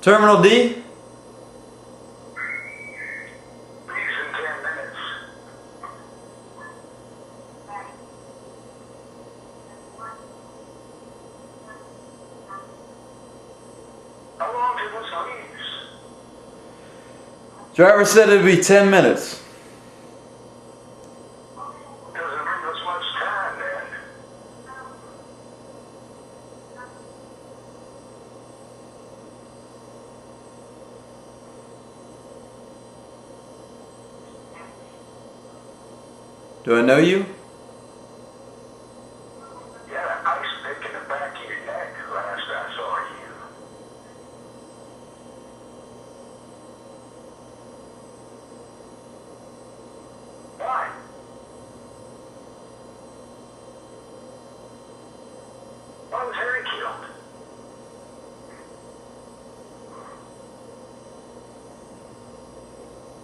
Terminal D? Leaves in 10 minutes. How long till this leaves? Driver said it'd be 10 minutes. Doesn't leave us much time then. Do I know you? You had an ice pick in the back of your neck last I saw you. Why? Why was Harry killed?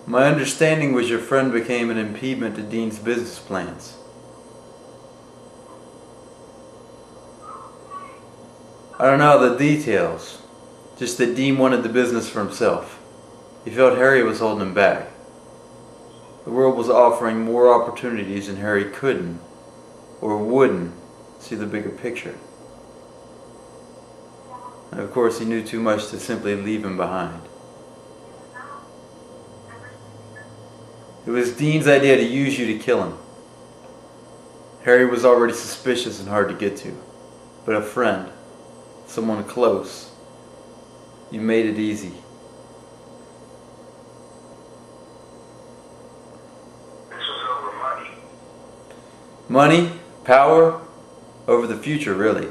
My understanding was your friend became an impediment to Dean's business plans. I don't know the details, just that Dean wanted the business for himself. He felt Harry was holding him back. The world was offering more opportunities and Harry couldn't, or wouldn't, see the bigger picture. And of course he knew too much to simply leave him behind. It was Dean's idea to use you to kill him. Harry was already suspicious and hard to get to, but a friend, someone close, you made it easy. This was over money. Money, power, over the future really.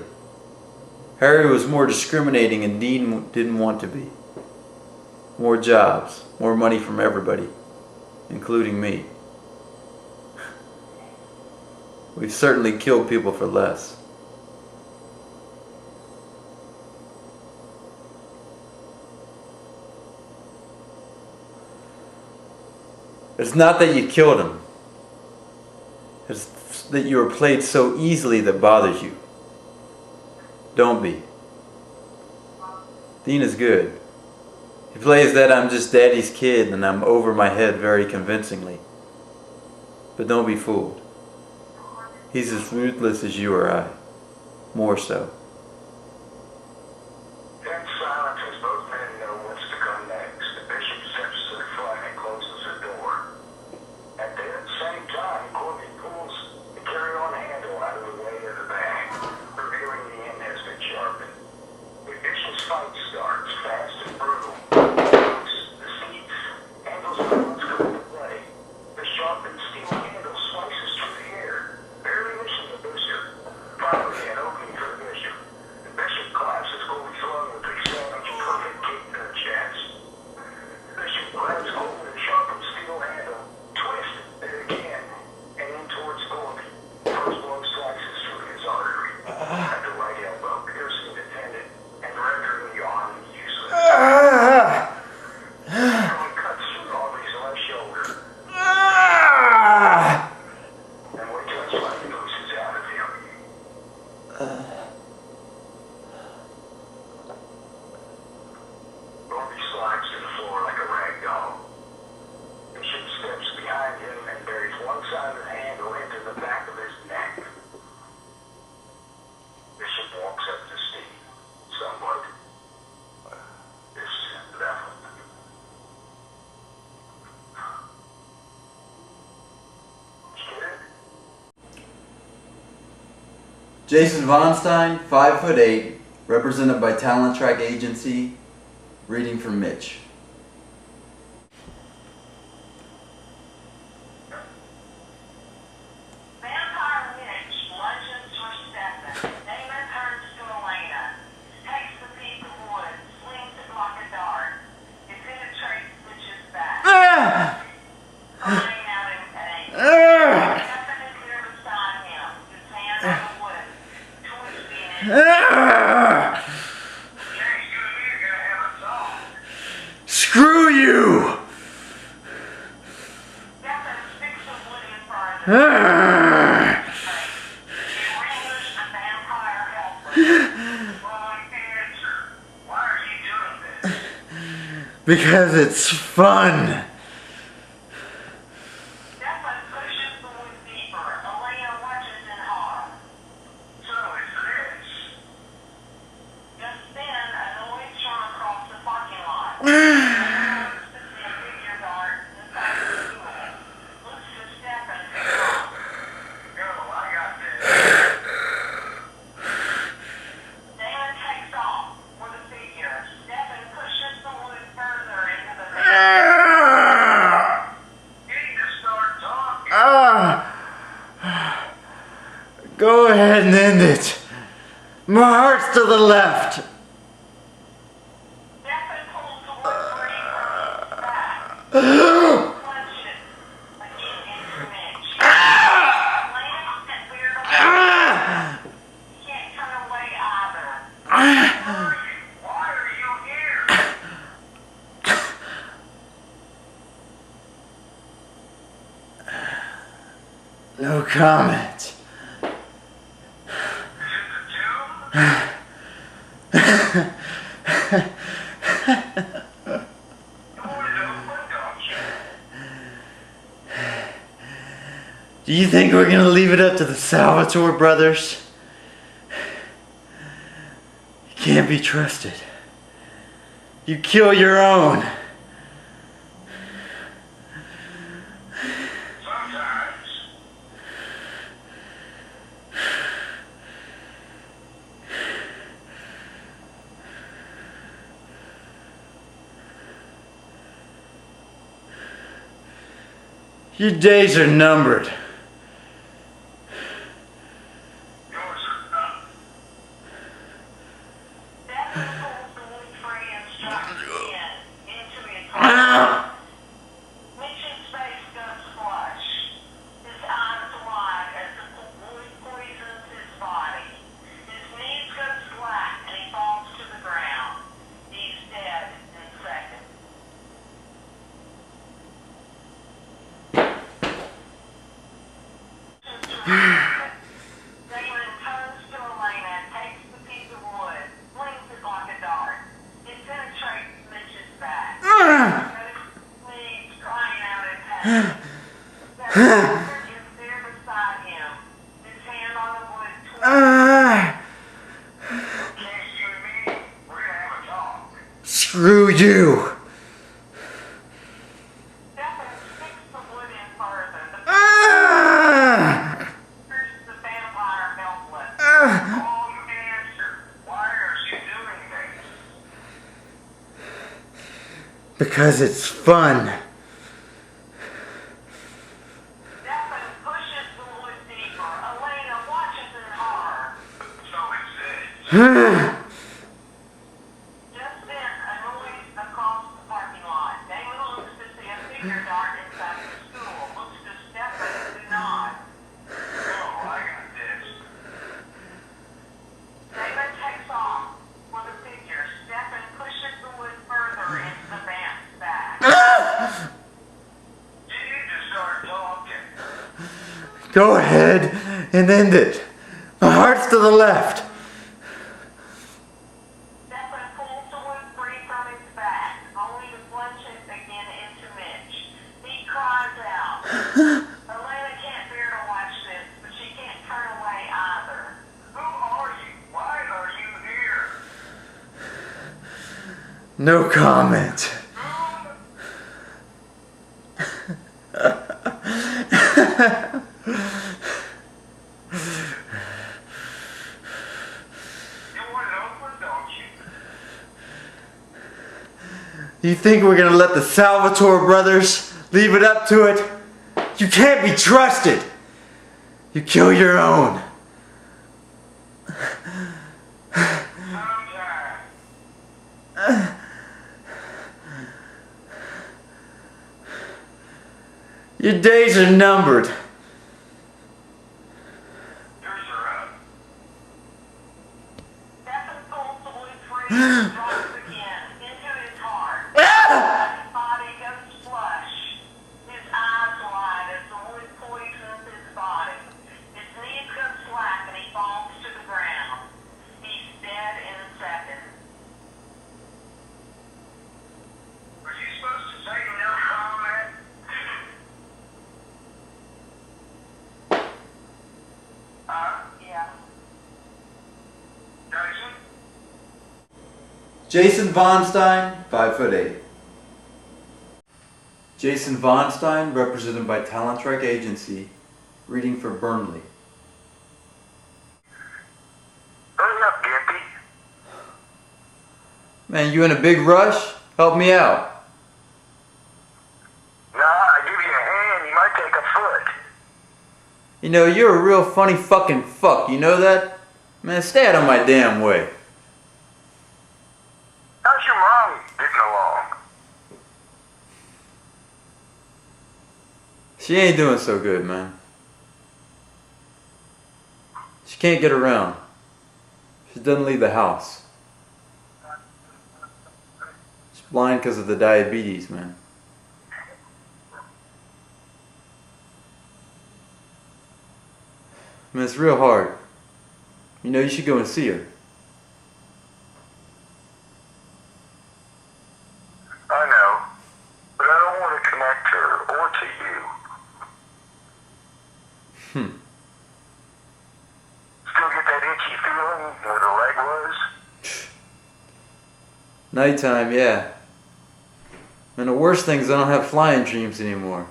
Harry was more discriminating and Dean didn't want to be. More jobs, more money from everybody, including me. We've certainly killed people for less. It's not that you killed him. It's that you were played so easily that bothers you. Don't be. Dean is good. He plays that I'm just daddy's kid and I'm over my head very convincingly. But don't be fooled. He's as ruthless as you or I. More so. That silence as both men know what's to come next. The bishop steps to the front and closes the door. At the same time, Corbin pulls the carry-on handle out of the way of the bag, revealing the end has been sharpened. The bishop's fight starts fast and brutal. The seats, handles, and bullets come into play. The sharpened steel handle slices through the air, barely missing the bishop. Finally, an opening for the bishop. The bishop collapses fully thrown with a savage, perfect kick to the chest. The bishop grabs hold of the sharpened steel handle, twists it again, and in towards Thorpe. First blow slices through his artery. At the right elbow, piercing the tendon and rendering the arm useless. It cuts through Aubrey's left shoulder. And wait till it's like oozes out of him. Aubrey slides to the floor like a rag doll. Bishop steps behind him and buries one side of the handle into the back of his neck. Bishop walks up to Steve, somewhat disheveled. Get it? Jason Vonstein, 5'8", represented by Talent Track Agency, reading from Mitch. Vampire Mitch lunges for Stefan. Damon turns to Elena. Takes the piece of wood, slings it like a dart. It penetrates Mitch's back. Crying out in pain. Stefan is here beside him, his hand on the wood, twisting it. James, you and me are gonna have a song. Screw you! Stefan sticks the wood in front of him. He renders the vampire helpless. Wrong answer. Why are you doing this? Because it's fun. Stefan pushes the wood deeper. Elena watches in horror. So it's this. Just then, a noise from across the parking lot. Elena looks to see a figure dart inside the school. Looks to Stefan to stop. Go, I got this. Damon takes off with the figure. Stefan pushes the wood further into the van. You need to start talking. Go ahead and end it. My heart's to the left. Stefan pulls the wood free from his back. Plunges again into Mitch. Elena can't bear to watch. Can't turn away either. Why are you here? No comment. Do you think we're gonna leave it up to the Salvatore brothers? You can't be trusted. You kill your own. Sometimes. Your days are numbered. Yours are not. Stefan pulls the wood free and strikes again into his heart. Mitch's face goes flush. His eyes wide as the wood poisons his body. His knees go slack and he falls to the ground. He's dead in seconds. Damon turns to Elena, takes the piece of wood, flings it like a dart. It penetrates Mitch's back. Knees crying out in pain. Stefan is there beside him, his hand on the wood twisted. Can't you and me? We're gonna have a talk. Screw you. Stefan sticks the wood in further. The pierces the vampire helpless. Wrong answer. Why are you doing this? Because it's fun. Stefan pushes the wood deeper. Elena watches in horror. So it's this. Just then, a noise across the parking lot. Damon looks to see a figure dart inside the school. Looks to Stefan to nod. Oh, I got this. Damon takes off with the figure. Stefan pushes the wood further into the vamp's back. You need to start talking. Go ahead and end it. My heart's to the left. Stefan pulls the wood free from his back, only to plunge it again into Mitch. He cries out. Elena can't bear to watch this, but she can't turn away either. Who are you? Why are you here? No comment. You want it open, don't you? You think we're gonna let the Salvatore brothers leave it up to it? You can't be trusted. You kill your own. Sometimes. Your days are numbered. Yours are up. Stefan pulls the wood free and drops again into his heart. His body goes flush. His eyes wide as the wood poisons his body. His knees go slack and he falls to the ground. He's dead in seconds. Jason Von Stein, 5'8". Jason Von Stein, represented by Talent Track Agency, reading for Burnley. Hurry up, Gimpy. Man, you in a big rush? Help me out. Nah, I give you a hand, you might take a foot. You know, you're a real funny fucking fuck, you know that? Man, stay out of my damn way. How's your mom getting along? She ain't doing so good, man. She can't get around. She doesn't leave the house. She's blind because of the diabetes, man. Man, it's real hard. You know, you should go and see her. I know, but I don't want to connect her or to you. Still get that itchy feeling where the leg was? Nighttime, yeah. And the worst thing is I don't have flying dreams anymore.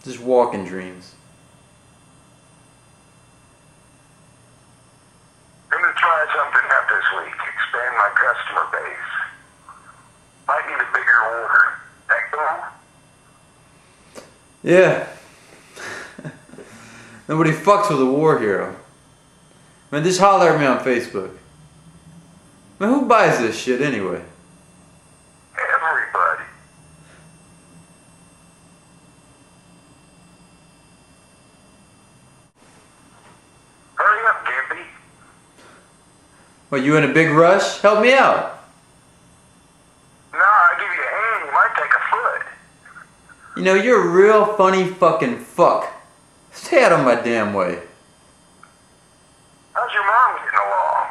Just walking dreams. Gonna try something out this week. Expand my customer base. Might need a bigger order. That cool? Yeah. Nobody fucks with a war hero. Man, just holler at me on Facebook. Man, who buys this shit anyway? Everybody. Hurry up, Gimpy. What, you in a big rush? Help me out. Nah, I give you a hand, you might take a foot. You know, you're a real funny fucking fuck. Stay out of my damn way. How's your mom getting along?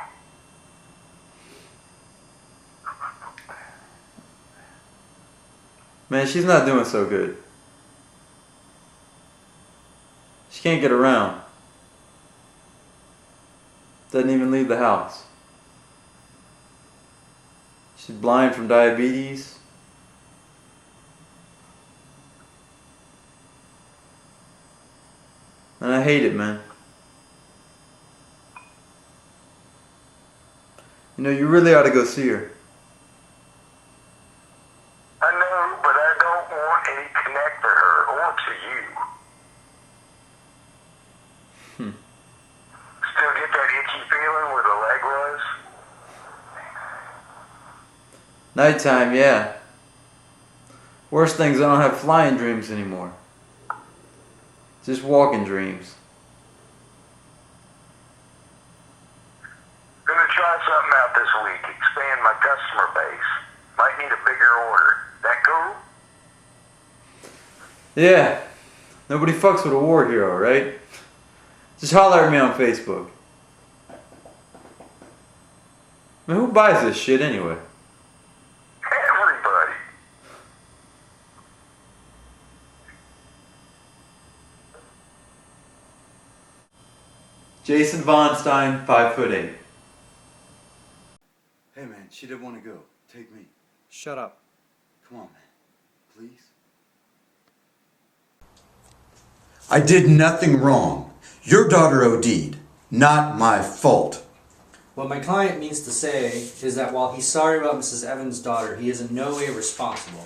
Man, she's not doing so good. She can't get around. Doesn't even leave the house. She's blind from diabetes. And I hate it, man. You know, you really ought to go see her. I know, but I don't want any connect to her or to you. Still get that itchy feeling where the leg was? Nighttime, yeah. Worst thing is I don't have flying dreams anymore. Just walking dreams. Gonna try something out this week. Expand my customer base. Might need a bigger order. That cool? Yeah. Nobody fucks with a war hero, right? Just holler at me on Facebook. Man, who buys this shit anyway? Everybody. Jason Von Stein, 5'8". Hey man, she didn't want to go. Take me. Shut up. Come on, man. Please. I did nothing wrong. Your daughter OD'd. Not my fault. What my client means to say is that while he's sorry about Mrs. Evans' daughter, he is in no way responsible.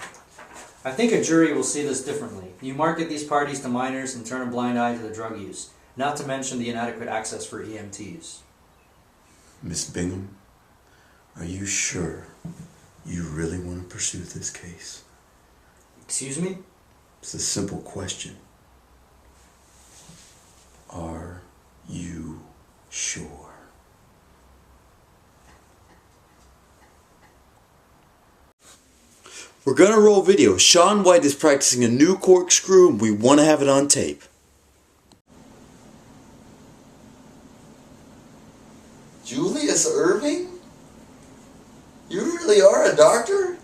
I think a jury will see this differently. You market these parties to minors and turn a blind eye to the drug use, not to mention the inadequate access for EMTs. Miss Bingham, are you sure you really want to pursue this case? Excuse me? It's a simple question. Are you sure? We're gonna roll video. Sean White is practicing a new corkscrew and we want to have it on tape. Julius Irving? You really are a doctor?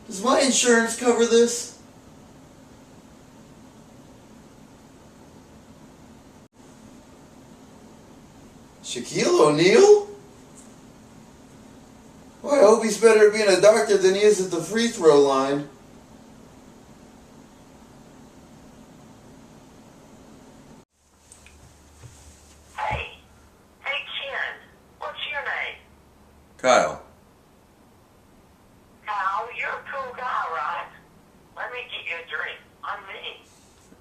Does my insurance cover this? Shaquille O'Neal? he's better at being a doctor than he is at the free throw line. Hey, Ken, what's your name? Kyle. Kyle, you're a cool guy, right? Let me get you a drink. I'm me.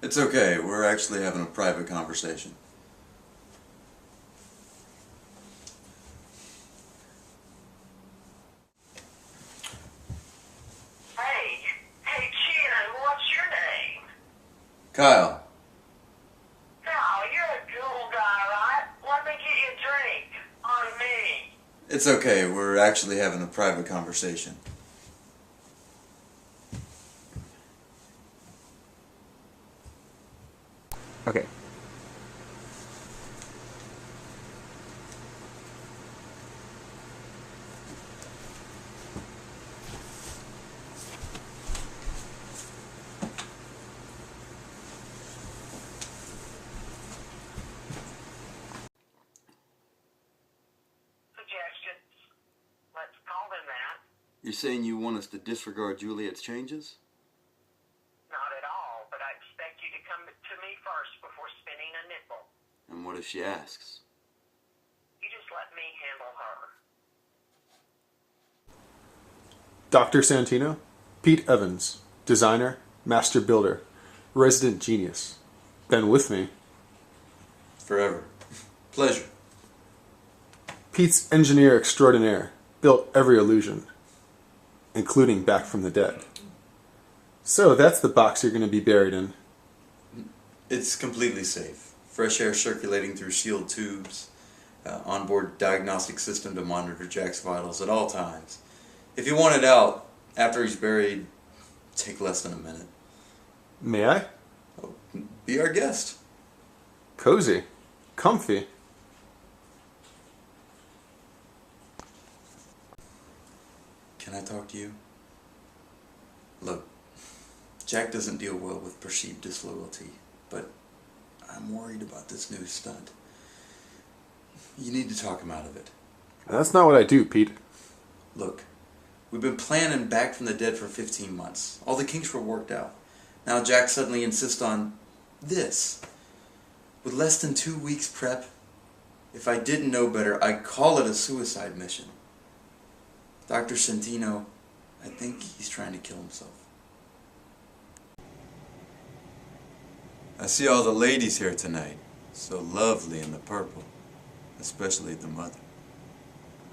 It's okay. We're actually having a private conversation. Hey, Ken, what's your name? Kyle. Kyle, you're a cool guy, right? Let me get you a drink. I'm me. It's okay. We're actually having a private conversation. Okay. Suggestions. Let's call them that. You're saying you want us to disregard Juliet's changes? Not at all, but I expect you to come to me first before spinning a nickel. And what if she asks? You just let me handle her. Dr. Santino, Pete Evans, designer, master builder, resident genius. Been with me. Forever. Pleasure. Pete's engineer extraordinaire, built every illusion, including Back from the Dead. So that's the box you're going to be buried in. It's completely safe. Fresh air circulating through sealed tubes. Onboard diagnostic system to monitor Jack's vitals at all times. If you want it out after he's buried, take less than a minute. May I? Oh, be our guest. Cozy. Comfy. Can I talk to you? Look, Jack doesn't deal well with perceived disloyalty, but I'm worried about this new stunt. You need to talk him out of it. That's not what I do, Pete. Look, we've been planning Back from the Dead for 15 months. All the kinks were worked out. Now Jack suddenly insists on this. With less than 2 weeks prep, if I didn't know better, I'd call it a suicide mission. Dr. Santino, I think he's trying to kill himself. I see all the ladies here tonight. So lovely in the purple. Especially the mother.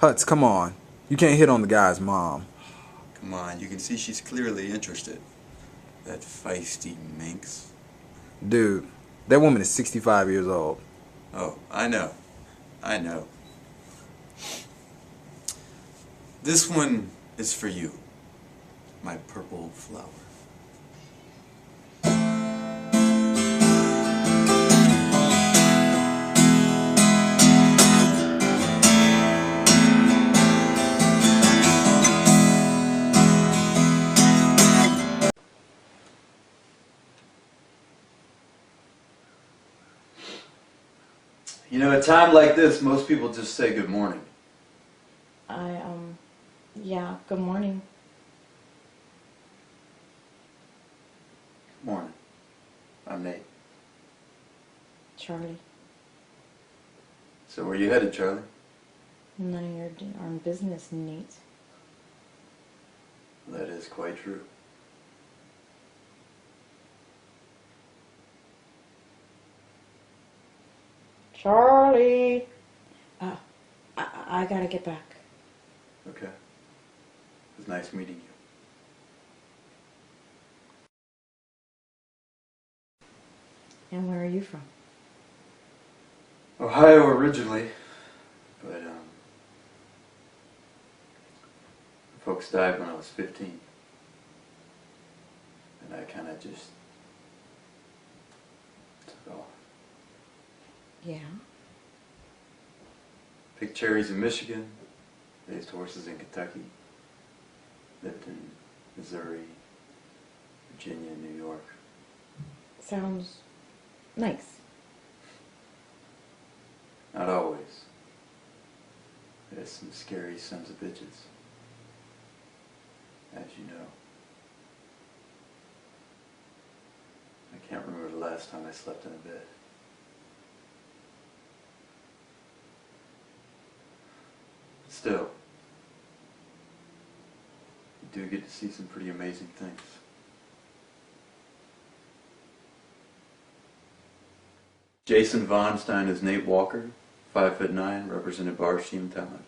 Hutz, come on. You can't hit on the guy's mom. Come on, you can see she's clearly interested. That feisty minx. Dude, that woman is 65 years old. Oh, I know. I know. This one is for you, my purple flower. You know, at a time like this, most people just say good morning. Yeah, good morning. Good morning. I'm Nate. Charlie. So where you headed, Charlie? None of your darn business, Nate. That is quite true. Charlie! I gotta get back. Okay. It was nice meeting you. And where are you from? Ohio originally, but folks died when I was 15. And I kind of just took off. Yeah? Picked cherries in Michigan, raised horses in Kentucky, lived in Missouri, Virginia, New York. Sounds nice. Not always. There's some scary sons of bitches. as you know. I can't remember the last time I slept in a bed. Still, you do get to see some pretty amazing things. Jason Von Stein is Nate Walker, 5'9", represented by RCM Talent.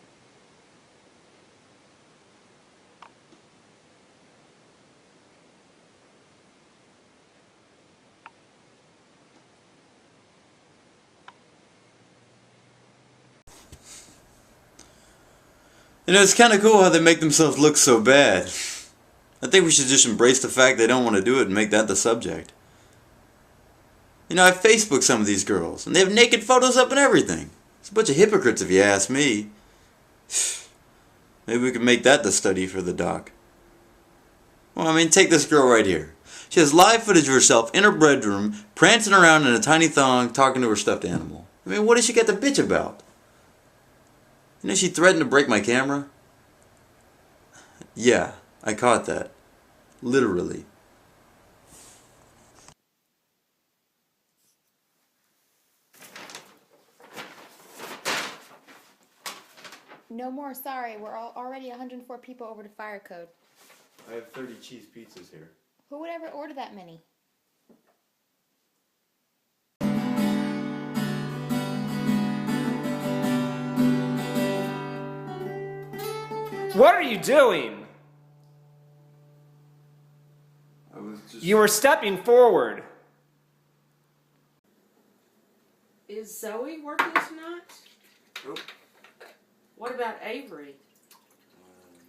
You know, it's kind of cool how they make themselves look so bad. I think we should just embrace the fact they don't want to do it and make that the subject. You know, I Facebooked some of these girls, and they have naked photos up and everything. It's a bunch of hypocrites if you ask me. Maybe we could make that the study for the doc. Well, I mean, take this girl right here. She has live footage of herself in her bedroom, prancing around in a tiny thong, talking to her stuffed animal. I mean, what does she get to bitch about? You know, she threatened to break my camera. Yeah, I caught that. Literally. No more, sorry. We're already 104 people over to fire code. I have 30 cheese pizzas here. Who would ever order that many? What are you doing? I was just... You were stepping forward. Is Zoe working tonight? Nope. What about Avery?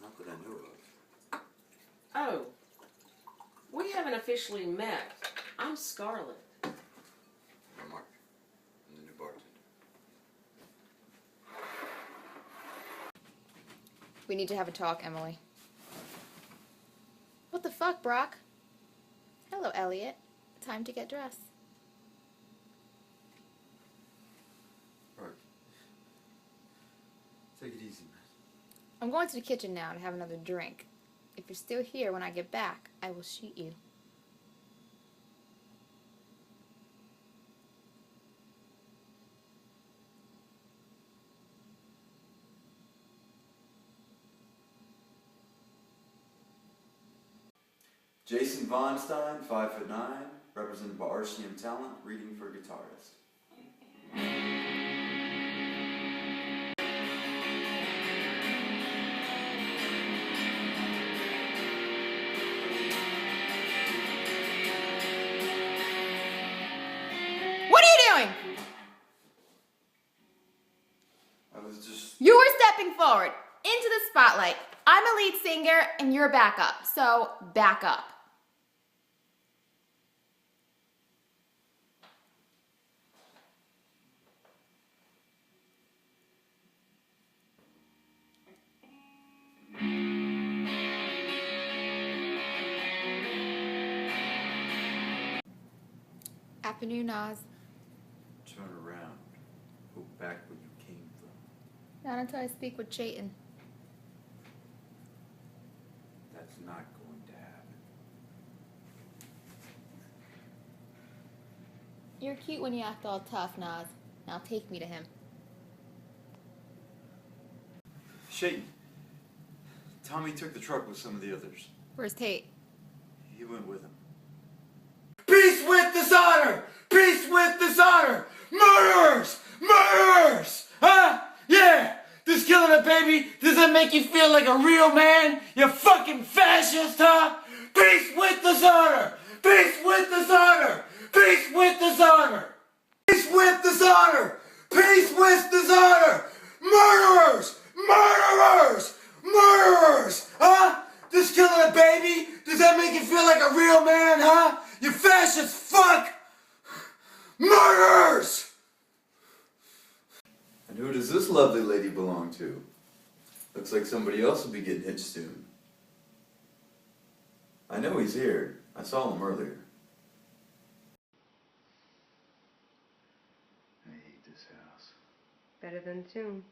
Not that I know of. Oh, we haven't officially met. I'm Scarlett. I'm Mark. I'm the new bartender. We need to have a talk, Emily. What the fuck, Brock? Hello, Elliot. Time to get dressed. Mark. Take it easy, man. I'm going to the kitchen now to have another drink. If you're still here when I get back, I will shoot you. Jason Von Stein, 5'9", represented by RCM Talent, reading for guitarist. What are you doing? I was just... You were stepping forward into the spotlight. I'm a lead singer and you're a backup, so back up. Afternoon, Oz. Turn around. Go back where you came from. Not until I speak with Chayton. That's not going to happen. You're cute when you act all tough, Naz. Now take me to him. Shane. Tommy took the truck with some of the others. Where's Tate? He went with him. Peace with dishonor! Peace with dishonor! Murderers! Murderers! Huh? Yeah! This killing a baby, does that make you feel like a real man? You fucking fascist, huh? Peace with dishonor! Peace with dishonor! Peace with dishonor! Peace with dishonor! Peace with dishonor! Murderers! Murderers! Murderers! Huh? This killing a baby, does that make you feel like a real man, huh? You fascist fuck! Murderers! And who does this lovely lady belong to? Looks like somebody else will be getting hitched soon. I know he's here. I saw him earlier. I hate this house. Better than Tomb.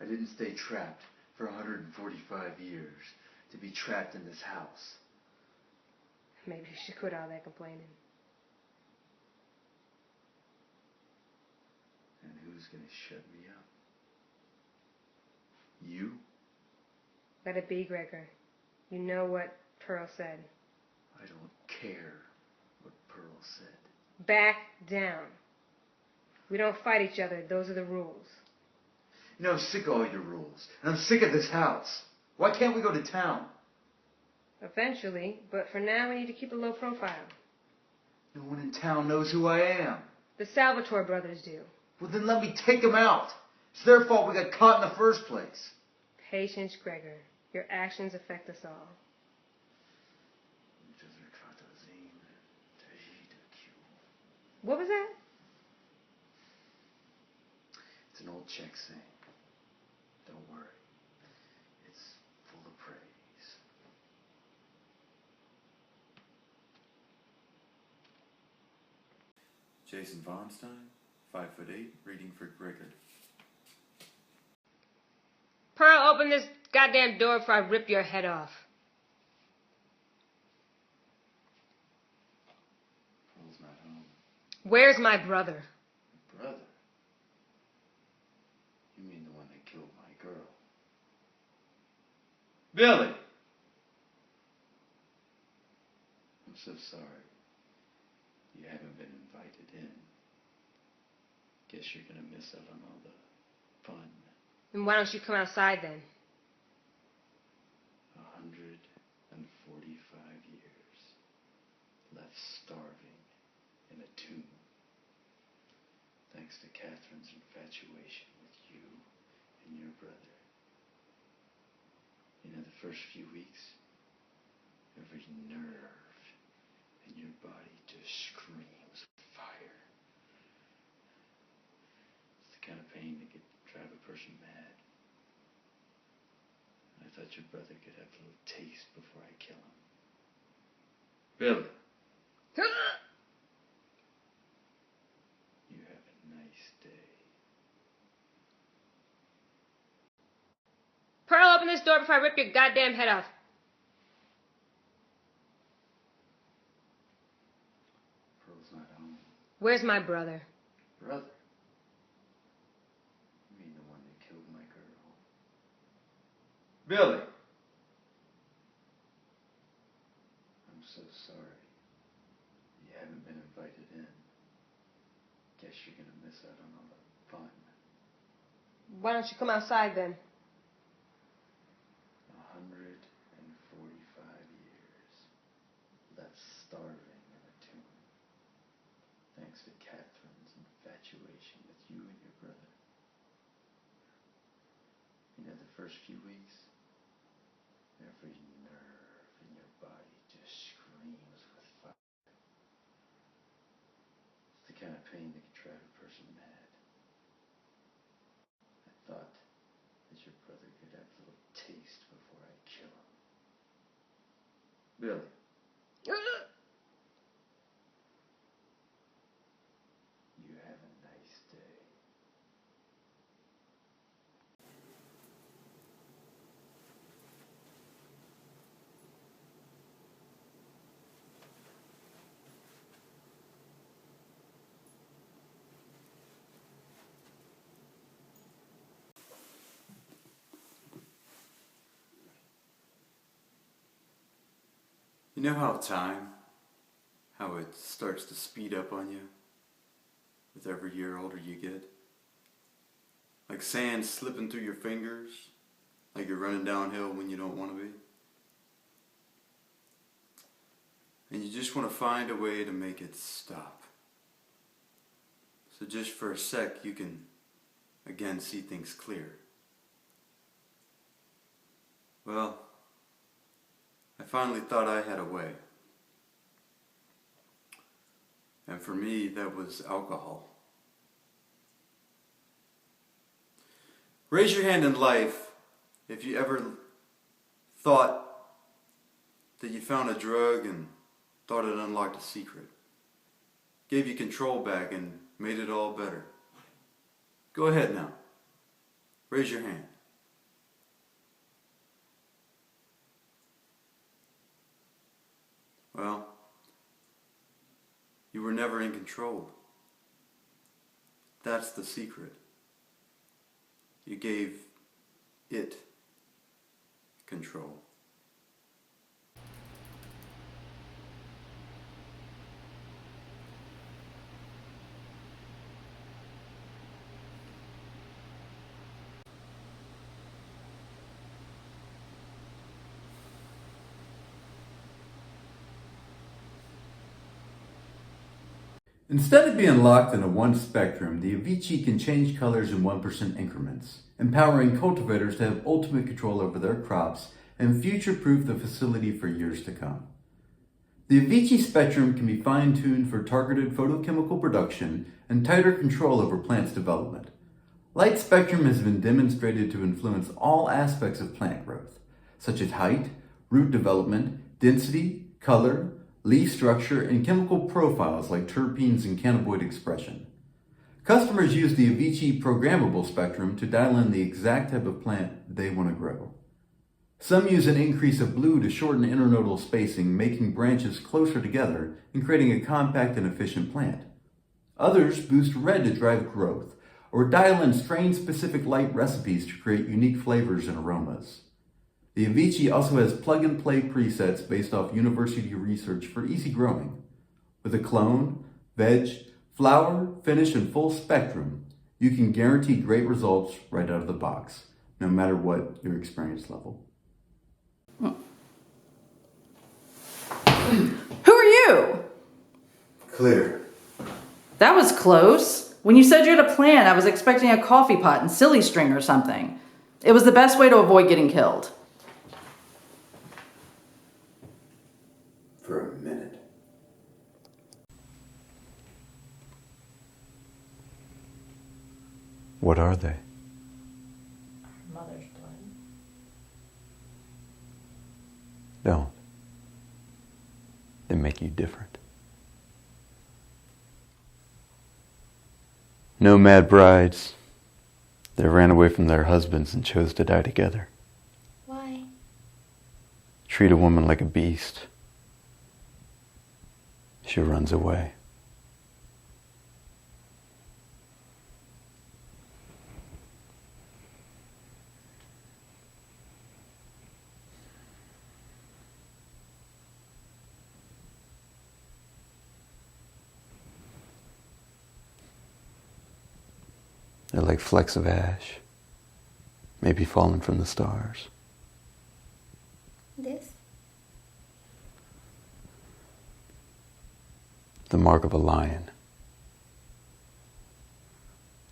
I didn't stay trapped for 145 years to be trapped in this house. Maybe you should quit all that complaining. And who's gonna shut me up? You? Let it be, Gregor. You know what Pearl said. I don't care what Pearl said. Back down. We don't fight each other. Those are the rules. You know, I'm sick of all your rules. And I'm sick of this house. Why can't we go to town? Eventually, but for now we need to keep a low profile. No one in town knows who I am. The Salvatore brothers do. Well, then let me take them out. It's their fault we got caught in the first place. Patience, Gregor. Your actions affect us all. What was that? It's an old Czech saying. Don't worry. It's full of praise. Jason Vonstein, 5'8", reading for Gregor. Pearl, open this goddamn door before I rip your head off. Pearl's not home. Where's my brother? Brother? You mean the one that killed my girl? Billy! I'm so sorry. You haven't been invited in. Guess you're gonna miss out on all the fun. Then why don't you come outside then? 145 years left starving in a tomb. Thanks to Catherine's infatuation with you and your brother. You know, the first few weeks, every nerve in your body just screams with fire. It's the kind of pain that could drive a person mad. I thought your brother could have a little taste before I kill him. Billy. You have a nice day. Pearl, open this door before I rip your goddamn head off. Pearl's not home. Where's my brother? Brother? You mean the one that killed my girl? Billy! I'm so sorry. You haven't been invited in. Guess you're gonna miss out on all the fun. Why don't you come outside then? 145 years left starving in a tomb. Thanks to Catherine's infatuation with you and your brother. You know, the first few weeks, every nerve in your body just screams with fire. It's the kind of pain that can drive a person mad. I thought that your brother could have a little taste before I kill him. Billy. You have a nice day. You know how how it starts to speed up on you with every year older you get? Like sand slipping through your fingers, like you're running downhill when you don't want to be. And you just want to find a way to make it stop. So just for a sec you can again see things clear. Well, I finally thought I had a way. And for me, that was alcohol. Raise your hand in life if you ever thought that you found a drug and thought it unlocked a secret. Gave you control back and made it all better. Go ahead now. Raise your hand. never in control. That's the secret. You gave it control. Instead of being locked in a one spectrum, the Avicii can change colors in 1% increments, empowering cultivators to have ultimate control over their crops and future-proof the facility for years to come. The Avicii spectrum can be fine-tuned for targeted photochemical production and tighter control over plants' development. Light spectrum has been demonstrated to influence all aspects of plant growth, such as height, root development, density, color, leaf structure, and chemical profiles like terpenes and cannabinoid expression. Customers use the Avicii programmable spectrum to dial in the exact type of plant they want to grow. Some use an increase of blue to shorten internodal spacing, making branches closer together and creating a compact and efficient plant. Others boost red to drive growth, or dial in strain-specific light recipes to create unique flavors and aromas. The Avicii also has plug-and-play presets based off university research for easy growing. With a clone, veg, flower, finish, and full spectrum, you can guarantee great results right out of the box, no matter what your experience level. Who are you? Clear. That was close. When you said you had a plan, I was expecting a coffee pot and silly string or something. It was the best way to avoid getting killed. For a minute. What are they? Mother's blood. Don't. They make you different. Nomad brides. They ran away from their husbands and chose to die together. Why? Treat a woman like a beast. She runs away. They're like flecks of ash, maybe falling from the stars. This? The mark of a lion.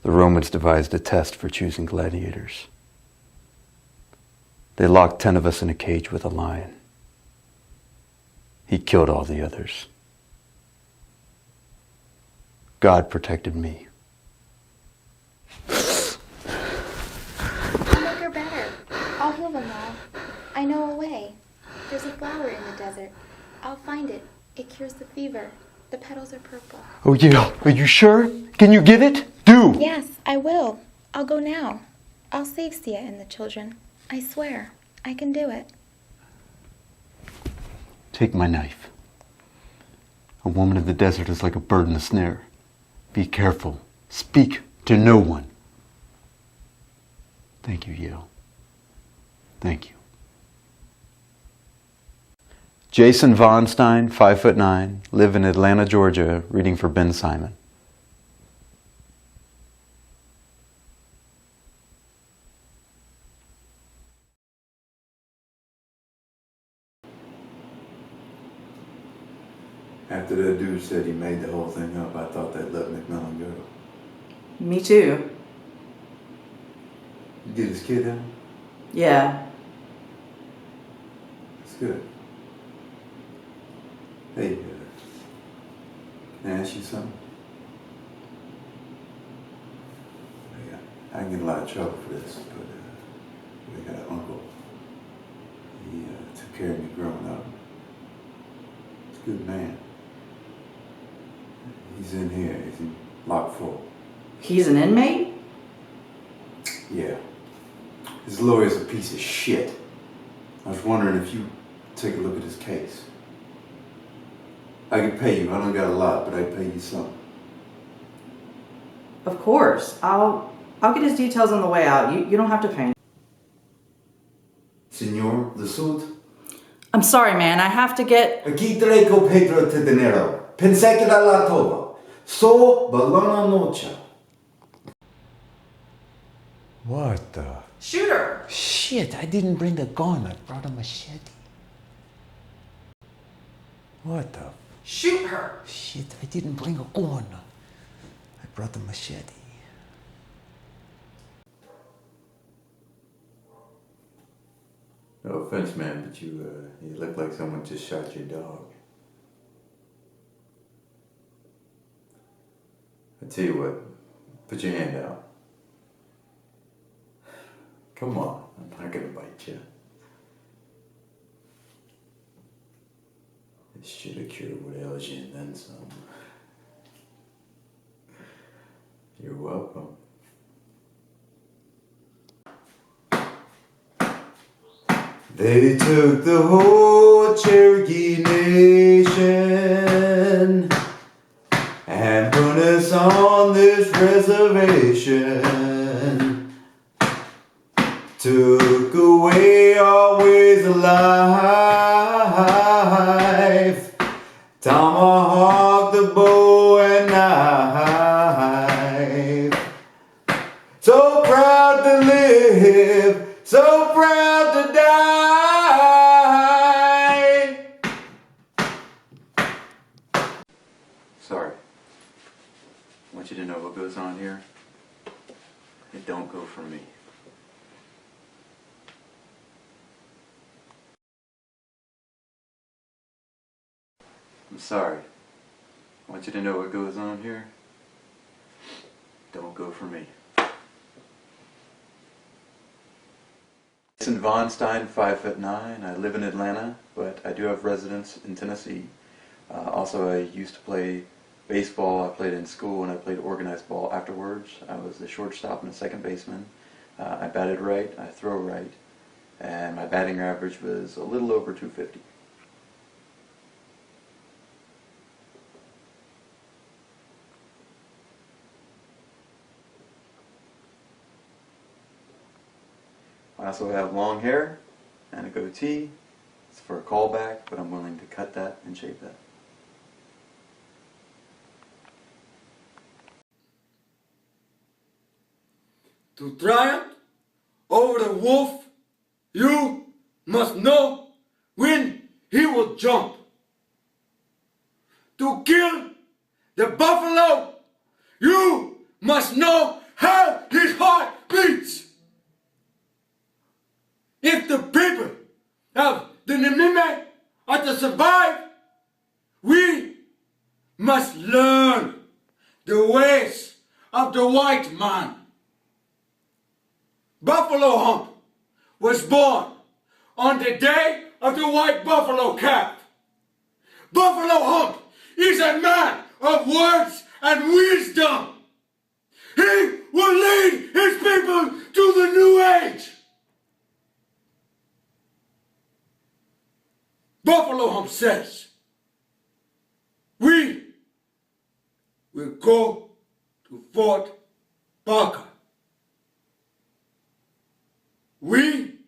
The Romans devised a test for choosing gladiators. They locked 10 of us in a cage with a lion. He killed all the others. God protected me. I'll make her better. I'll heal them all. I know a way. There's a flower in the desert. I'll find it. It cures the fever. The petals are purple. Oh yeah, are you sure? Can you get it? Do! Yes, I will. I'll go now. I'll save Sia and the children. I swear. I can do it. Take my knife. A woman of the desert is like a bird in a snare. Be careful. Speak to no one. Thank you, Yale. Thank you. Jason Vonstein, 5'9", live in Atlanta, Georgia, reading for Ben Simon. After that dude said he made the whole thing up, I thought they'd let McMillan go. Me too. You get his kid out? Yeah. That's good. Hey, can I ask you something? I can get in a lot of trouble for this, but we got an uncle. He took care of me growing up. He's a good man. He's in here. He's in locked full. He's an inmate? Yeah. His lawyer's a piece of shit. I was wondering if you take a look at his case. I can pay you. I don't got a lot, but I pay you some. Of course. I'll get his details on the way out. You don't have to pay. Senor, the suit? I'm sorry, man. I have to get... Aquí traigo Pedro de dinero. Pensé que era la todo. So, balona noche. What the? Shoot her! Shit, I didn't bring a gun. I brought a machete. What the? Shoot her! Shit, I didn't bring a gun. I brought the machete. No offense, man, but you look like someone just shot your dog. I tell you what, put your hand out. Come on, I'm not gonna bite you. This should have cured what ails you and then some. You're welcome. They took the whole Cherokee Nation and put us on this reservation. Took away our ways of life. Tomahawk, the bow and knife. So proud to live, so proud to die. Sorry. I want you to know what goes on here. It don't go for me. I'm sorry. I want you to know what goes on here. Don't go for me. Jason Vonstein, 5'9". I live in Atlanta, but I do have residence in Tennessee. Also, I used to play baseball. I played in school and I played organized ball afterwards. I was a shortstop and a second baseman. I batted right, I throw right, and my batting average was a little over 250. I also have long hair and a goatee. It's for a callback, but I'm willing to cut that and shave that. To triumph over the wolf, you must know when he will jump. To kill the buffalo, you must know how his heart beats. If the people of the Nemime are to survive, we must learn the ways of the white man. Buffalo Hump was born on the day of the white buffalo calf. Buffalo Hump is a man of words and wisdom. He will lead his people to the new age. Buffalo Hump says, we will go to Fort Parker. We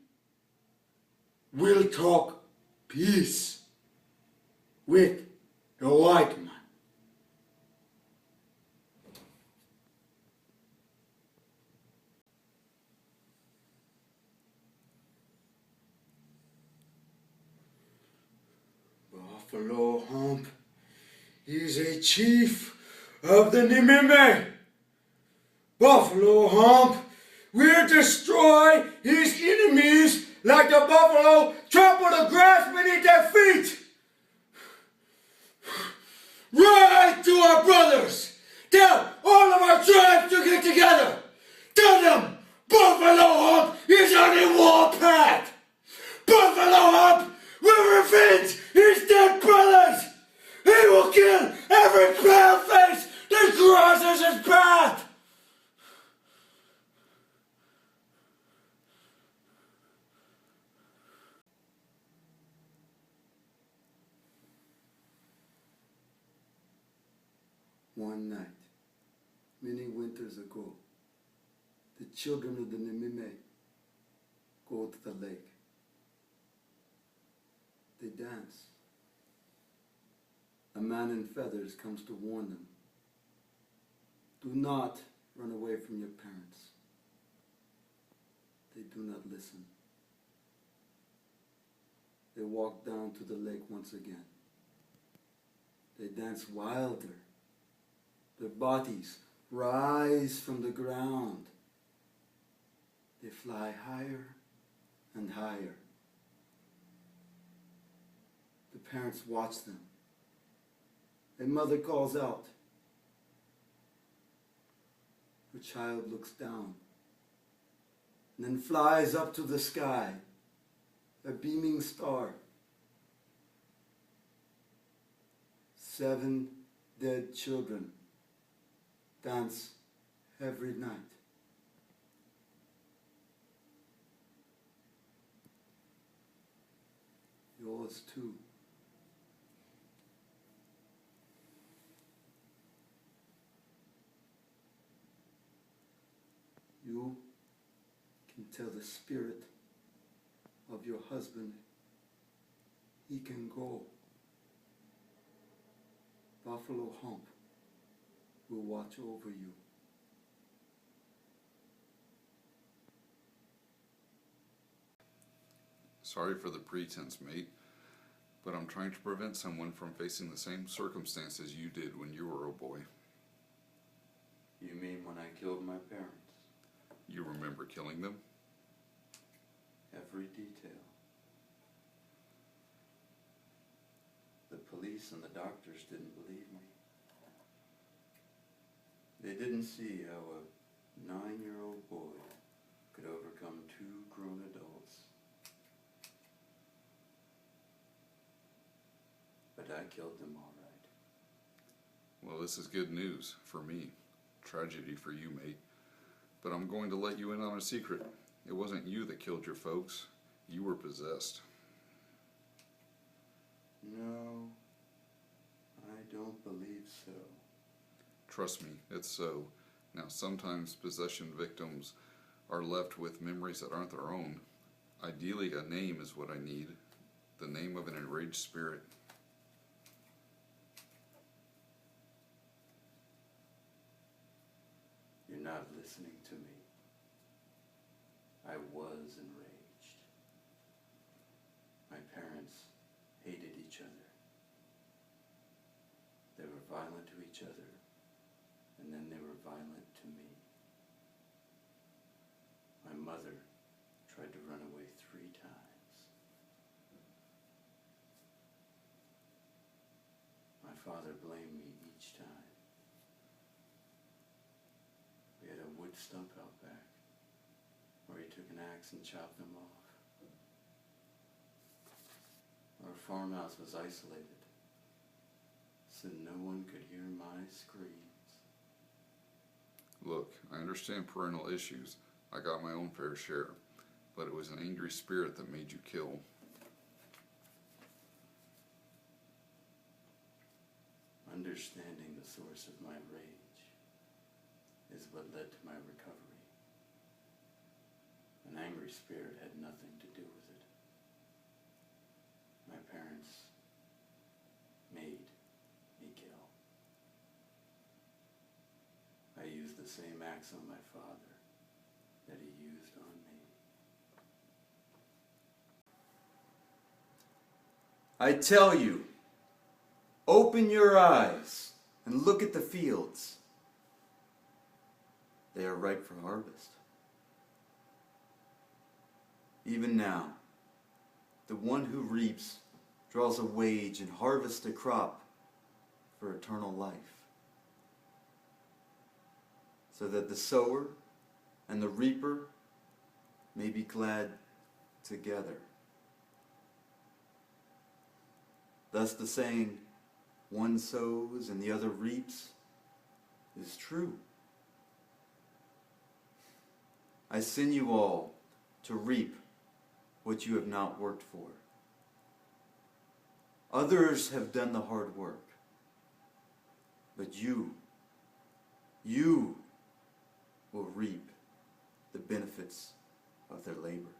will talk peace with the white man. Buffalo Hump is a chief of the Nemime. Buffalo Hump will destroy his enemies like the buffalo trample the grass beneath their feet. Ride to our brothers. Tell all of our tribes to get together. Tell them Buffalo Hump is on a warpath. Buffalo Hump will revenge his dead brothers. He will kill every paleface that crosses his path. One night, many winters ago, the children of the Nimime go to the lake. They dance. A man in feathers comes to warn them. Do not run away from your parents. They do not listen. They walk down to the lake once again. They dance wilder. Their bodies rise from the ground. They fly higher and higher. The parents watch them. A mother calls out. Her child looks down and then flies up to the sky, a beaming star. 7 dead children dance every night. Yours too. You can tell the spirit of your husband he can go. Buffalo Hump will watch over you. Sorry for the pretense, mate, but I'm trying to prevent someone from facing the same circumstances you did when you were a boy. You mean when I killed my parents? You remember killing them? Every detail. The police and the doctors didn't believe me. They didn't see how a 9-year-old boy could overcome 2 grown adults. But I killed them all right. Well, this is good news for me. Tragedy for you, mate. But I'm going to let you in on a secret. It wasn't you that killed your folks. You were possessed. No, I don't believe so. Trust me, it's so. Now, sometimes possession victims are left with memories that aren't their own. Ideally, a name is what I need. The name of an enraged spirit. You're not listening to me. I was enraged. My parents hated each other. They were violent to each other, and then they were violent to me. My mother tried to run away 3 times. My father blamed me each time. We had a wood stump out back where he took an axe and chopped them off. Our farmhouse was isolated, so no one could hear my screams. Look, I understand parental issues. I got my own fair share. But it was an angry spirit that made you kill. Understanding the source of my rage is what led to my recovery. An angry spirit had nothing to do with it. My parents made me kill. I used the same axe on my father that he used on me. I tell you, open your eyes and look at the fields. They are ripe for harvest. Even now, the one who reaps draws a wage and harvests a crop for eternal life, so that the sower and the reaper may be glad together. Thus the saying, one sows and the other reaps, is true. I send you all to reap what you have not worked for. Others have done the hard work, but you You will reap the benefits of their labor.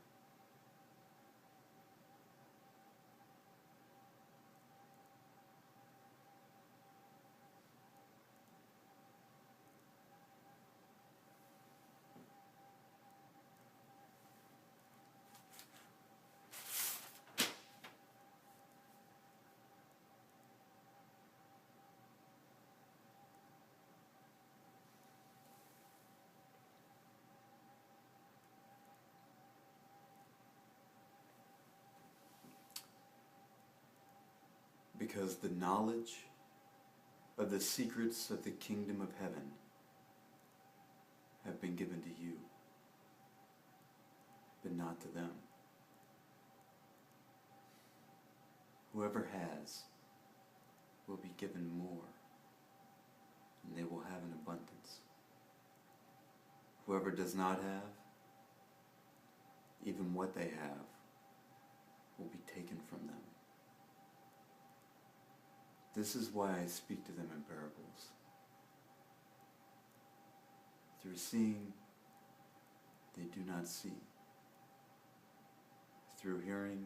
Because the knowledge of the secrets of the kingdom of heaven have been given to you, but not to them. Whoever has will be given more, and they will have an abundance. Whoever does not have, even what they have, will be taken from them. This is why I speak to them in parables. Through seeing, they do not see. Through hearing,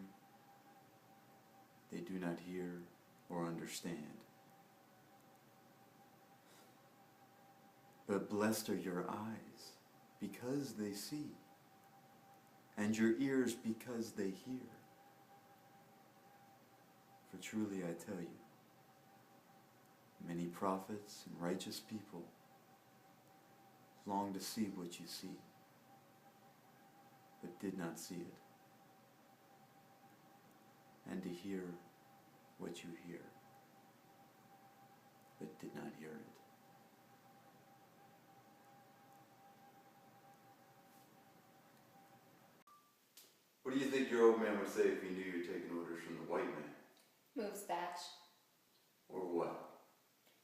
they do not hear or understand. But blessed are your eyes, because they see, and your ears because they hear. For truly I tell you, many prophets and righteous people long to see what you see, but did not see it, and to hear what you hear, but did not hear it. What do you think your old man would say if he knew you were taking orders from the white man? Moves batch. Or what?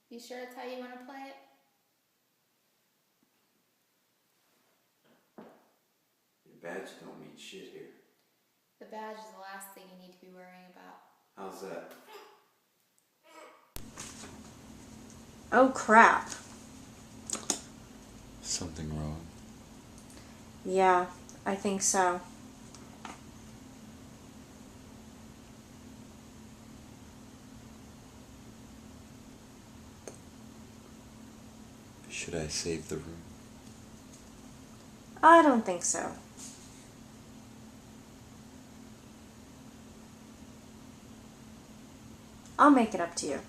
You sure that's how you want to play it? Your badge don't mean shit here. The badge is the last thing you need to be worrying about. How's that? Oh crap. Something wrong? Yeah, I think so. Should I save the room? I don't think so. I'll make it up to you.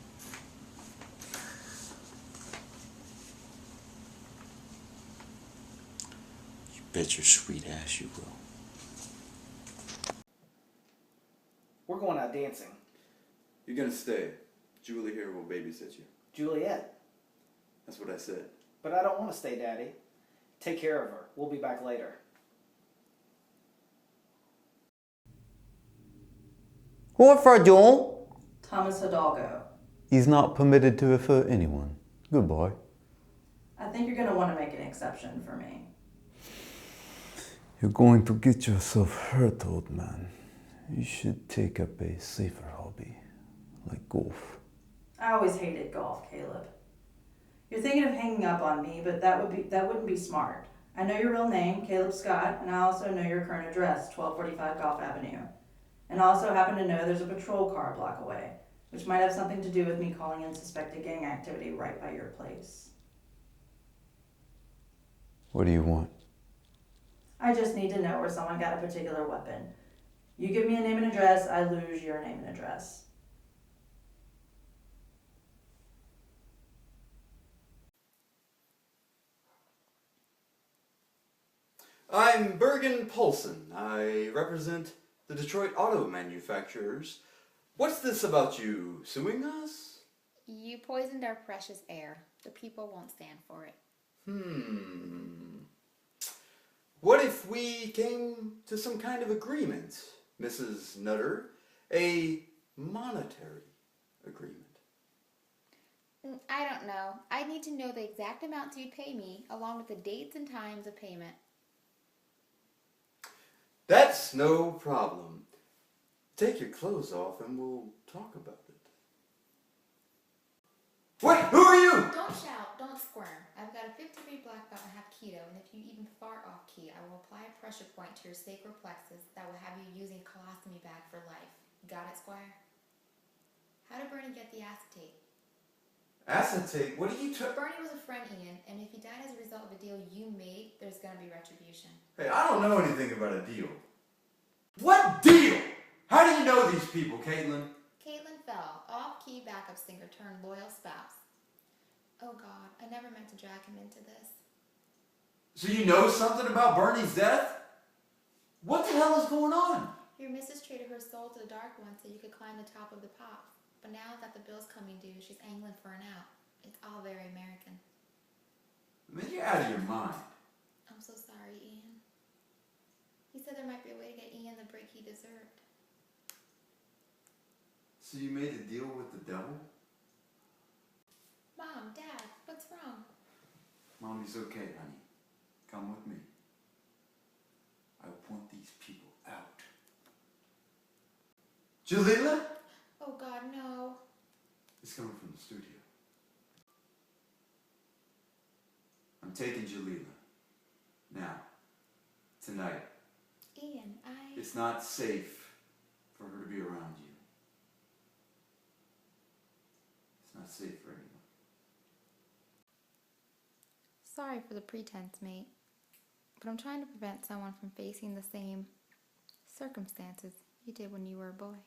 You bet your sweet ass you will. We're going out dancing. You're gonna stay. Julie here will babysit you. Juliet. That's what I said. But I don't want to stay, Daddy. Take care of her. We'll be back later. What for, Joel? Thomas Hidalgo. He's not permitted to refer anyone. Good boy. I think you're going to want to make an exception for me. You're going to get yourself hurt, old man. You should take up a safer hobby, like golf. I always hated golf, Caleb. You're thinking of hanging up on me, but that wouldn't be smart. I know your real name, Caleb Scott, and I also know your current address, 1245 Golf Avenue. And I also happen to know there's a patrol car a block away, which might have something to do with me calling in suspected gang activity right by your place. What do you want? I just need to know where someone got a particular weapon. You give me a name and address, I lose your name and address. I'm Bergen Paulson. I represent the Detroit auto manufacturers. What's this about you suing us? You poisoned our precious air. The people won't stand for it. What if we came to some kind of agreement, Mrs. Nutter? A monetary agreement. I don't know. I need to know the exact amounts you'd pay me, along with the dates and times of payment. That's no problem. Take your clothes off and we'll talk about it. What? Who are you? Don't shout. don't squirm. I've got a 50-degree black belt and have keto, and if you even fart off key, I will apply a pressure point to your sacral plexus that will have you using a colostomy bag for life. Got it, Squire? How did Bernie get the acetate? Acetate? What are you Bernie was a friend, Ian, and if he died as a result of a deal you made, there's gonna be retribution. Hey, I don't know anything about a deal. What deal? How do you know these people, Caitlin? Caitlin fell, off-key backup singer turned loyal spouse. Oh God, I never meant to drag him into this. So you know something about Bernie's death? What the hell is going on? Your missus traded her soul to the Dark One so you could climb the top of the pops. But now that the bill's coming due, she's angling for an out. It's all very American. Man, you're out of your mind. I'm so sorry, Ian. He said there might be a way to get Ian the break he deserved. So you made a deal with the devil? Mom, Dad, what's wrong? Mommy's okay, honey. Come with me. I want these people out. Jalila? Oh God, no. It's coming from the studio. I'm taking Jalila. Now. Tonight. Ian, It's not safe for her to be around you. It's not safe for anyone. Sorry for the pretense, mate. But I'm trying to prevent someone from facing the same circumstances you did when you were a boy.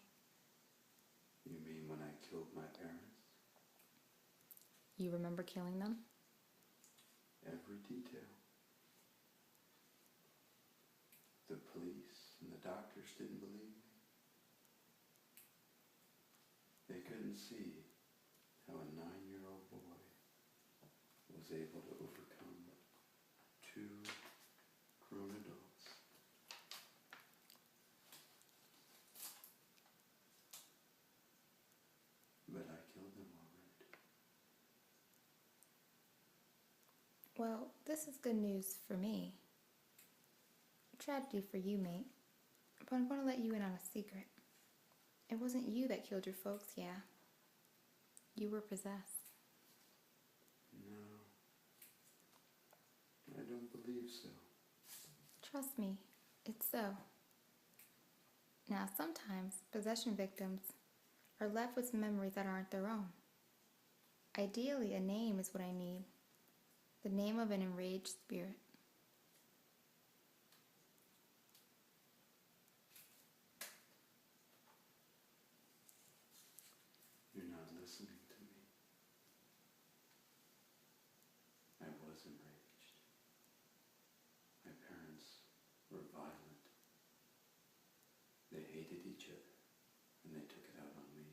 You mean when I killed my parents? You remember killing them? Every detail. The police and the doctors didn't believe me. They couldn't see how a 9-year-old boy was able to overcome 2 grown adults. But I killed them all right. Well, this is good news for me. Tragedy for you, mate. But I'm going to let you in on a secret. It wasn't you that killed your folks, yeah. You were possessed. No. I don't believe so. Trust me, it's so. Now, sometimes possession victims are left with memories that aren't their own. Ideally, a name is what I need. The name of an enraged spirit. You're not listening to me. I was enraged. My parents were violent. They hated each other, and they took it out on me.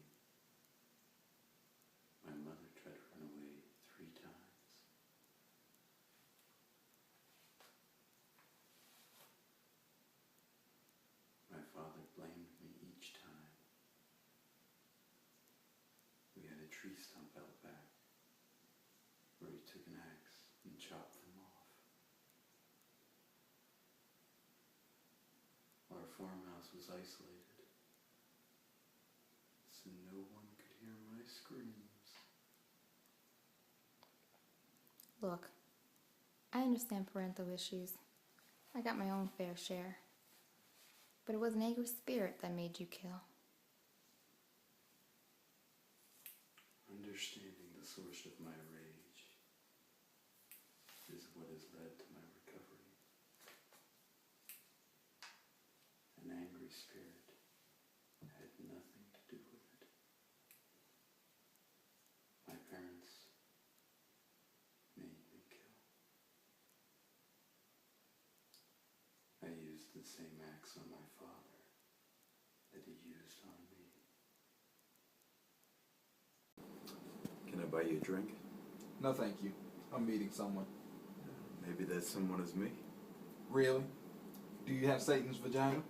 My mother tried to run away 3 times. My father blamed me each time. We had a tree stump out back where he took an axe and chopped them off. Our farmhouse was isolated, so no one could hear my screams. Look, I understand parental issues. I got my own fair share. But it was an angry spirit that made you kill. Understanding the source of my rage is what has led to my recovery. An angry spirit had nothing to do with it. My parents made me kill. I used the same axe on my father that he used on me. Can I buy you a drink? No, thank you. I'm meeting someone. Maybe that someone is me. Really? Do you have Satan's vagina?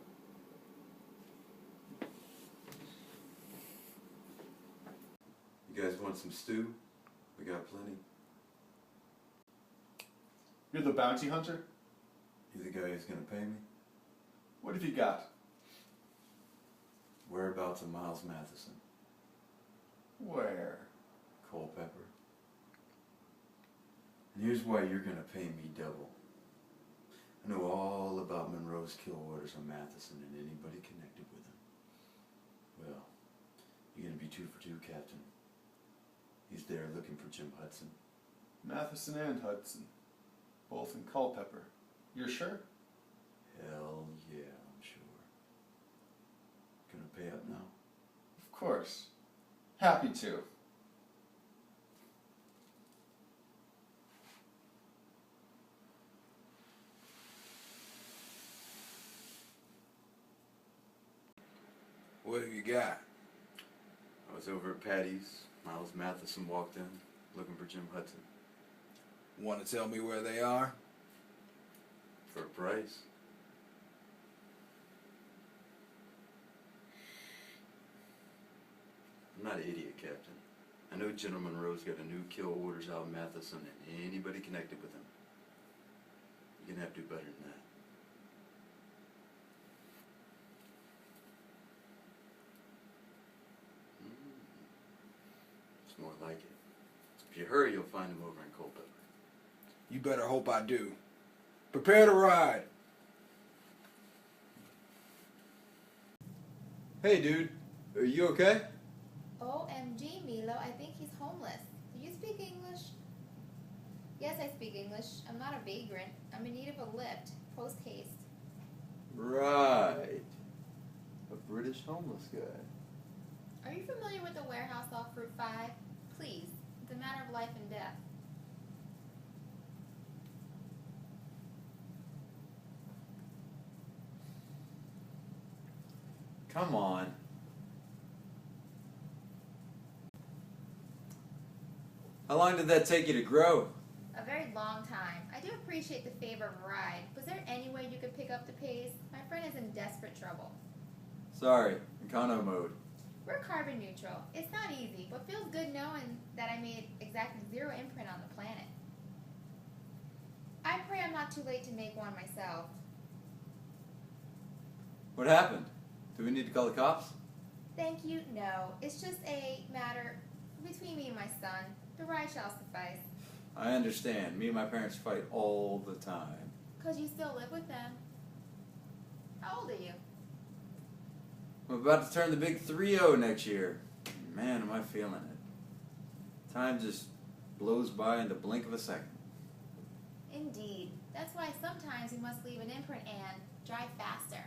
You guys want some stew? We got plenty. You're the bounty hunter? You the guy who's gonna pay me? What have you got? Whereabouts of Miles Matheson? Where? Culpeper. And here's why you're gonna pay me double. I know all about Monroe's kill orders on Matheson and anybody connected with him. Well, you're gonna be 2 for 2, Captain. He's there looking for Jim Hudson. Matheson and Hudson. Both in Culpeper. You're sure? Hell yeah, I'm sure. Gonna pay up now? Of course. Happy to. What have you got? I was over at Patty's. Miles Matheson walked in, looking for Jim Hudson. Want to tell me where they are? For a price. I'm not an idiot, Captain. I know General Monroe's got a new kill orders out in Matheson and anybody connected with him. You're gonna have to do better than that. It's more like it. If you hurry, you'll find him over in Culpeper. You better hope I do. Prepare to ride. Hey, dude. Are you okay? OMG, Milo, I think he's homeless. Do you speak English? Yes, I speak English. I'm not a vagrant. I'm in need of a lift. Post haste. Right. A British homeless guy. Are you familiar with the warehouse off Route 5? Please. It's a matter of life and death. Come on. How long did that take you to grow? A very long time. I do appreciate the favor of a ride. Was there any way you could pick up the pace? My friend is in desperate trouble. Sorry, econo mode. We're carbon neutral. It's not easy, but feels good knowing that I made exactly 0 imprint on the planet. I pray I'm not too late to make one myself. What happened? Do we need to call the cops? Thank you, no. It's just a matter between me and my son. The ride shall suffice. I understand. Me and my parents fight all the time. 'Cause you still live with them. How old are you? I'm about to turn the big 3-0 next year. Man, am I feeling it. Time just blows by in the blink of a second. Indeed. That's why sometimes we must leave an imprint and drive faster.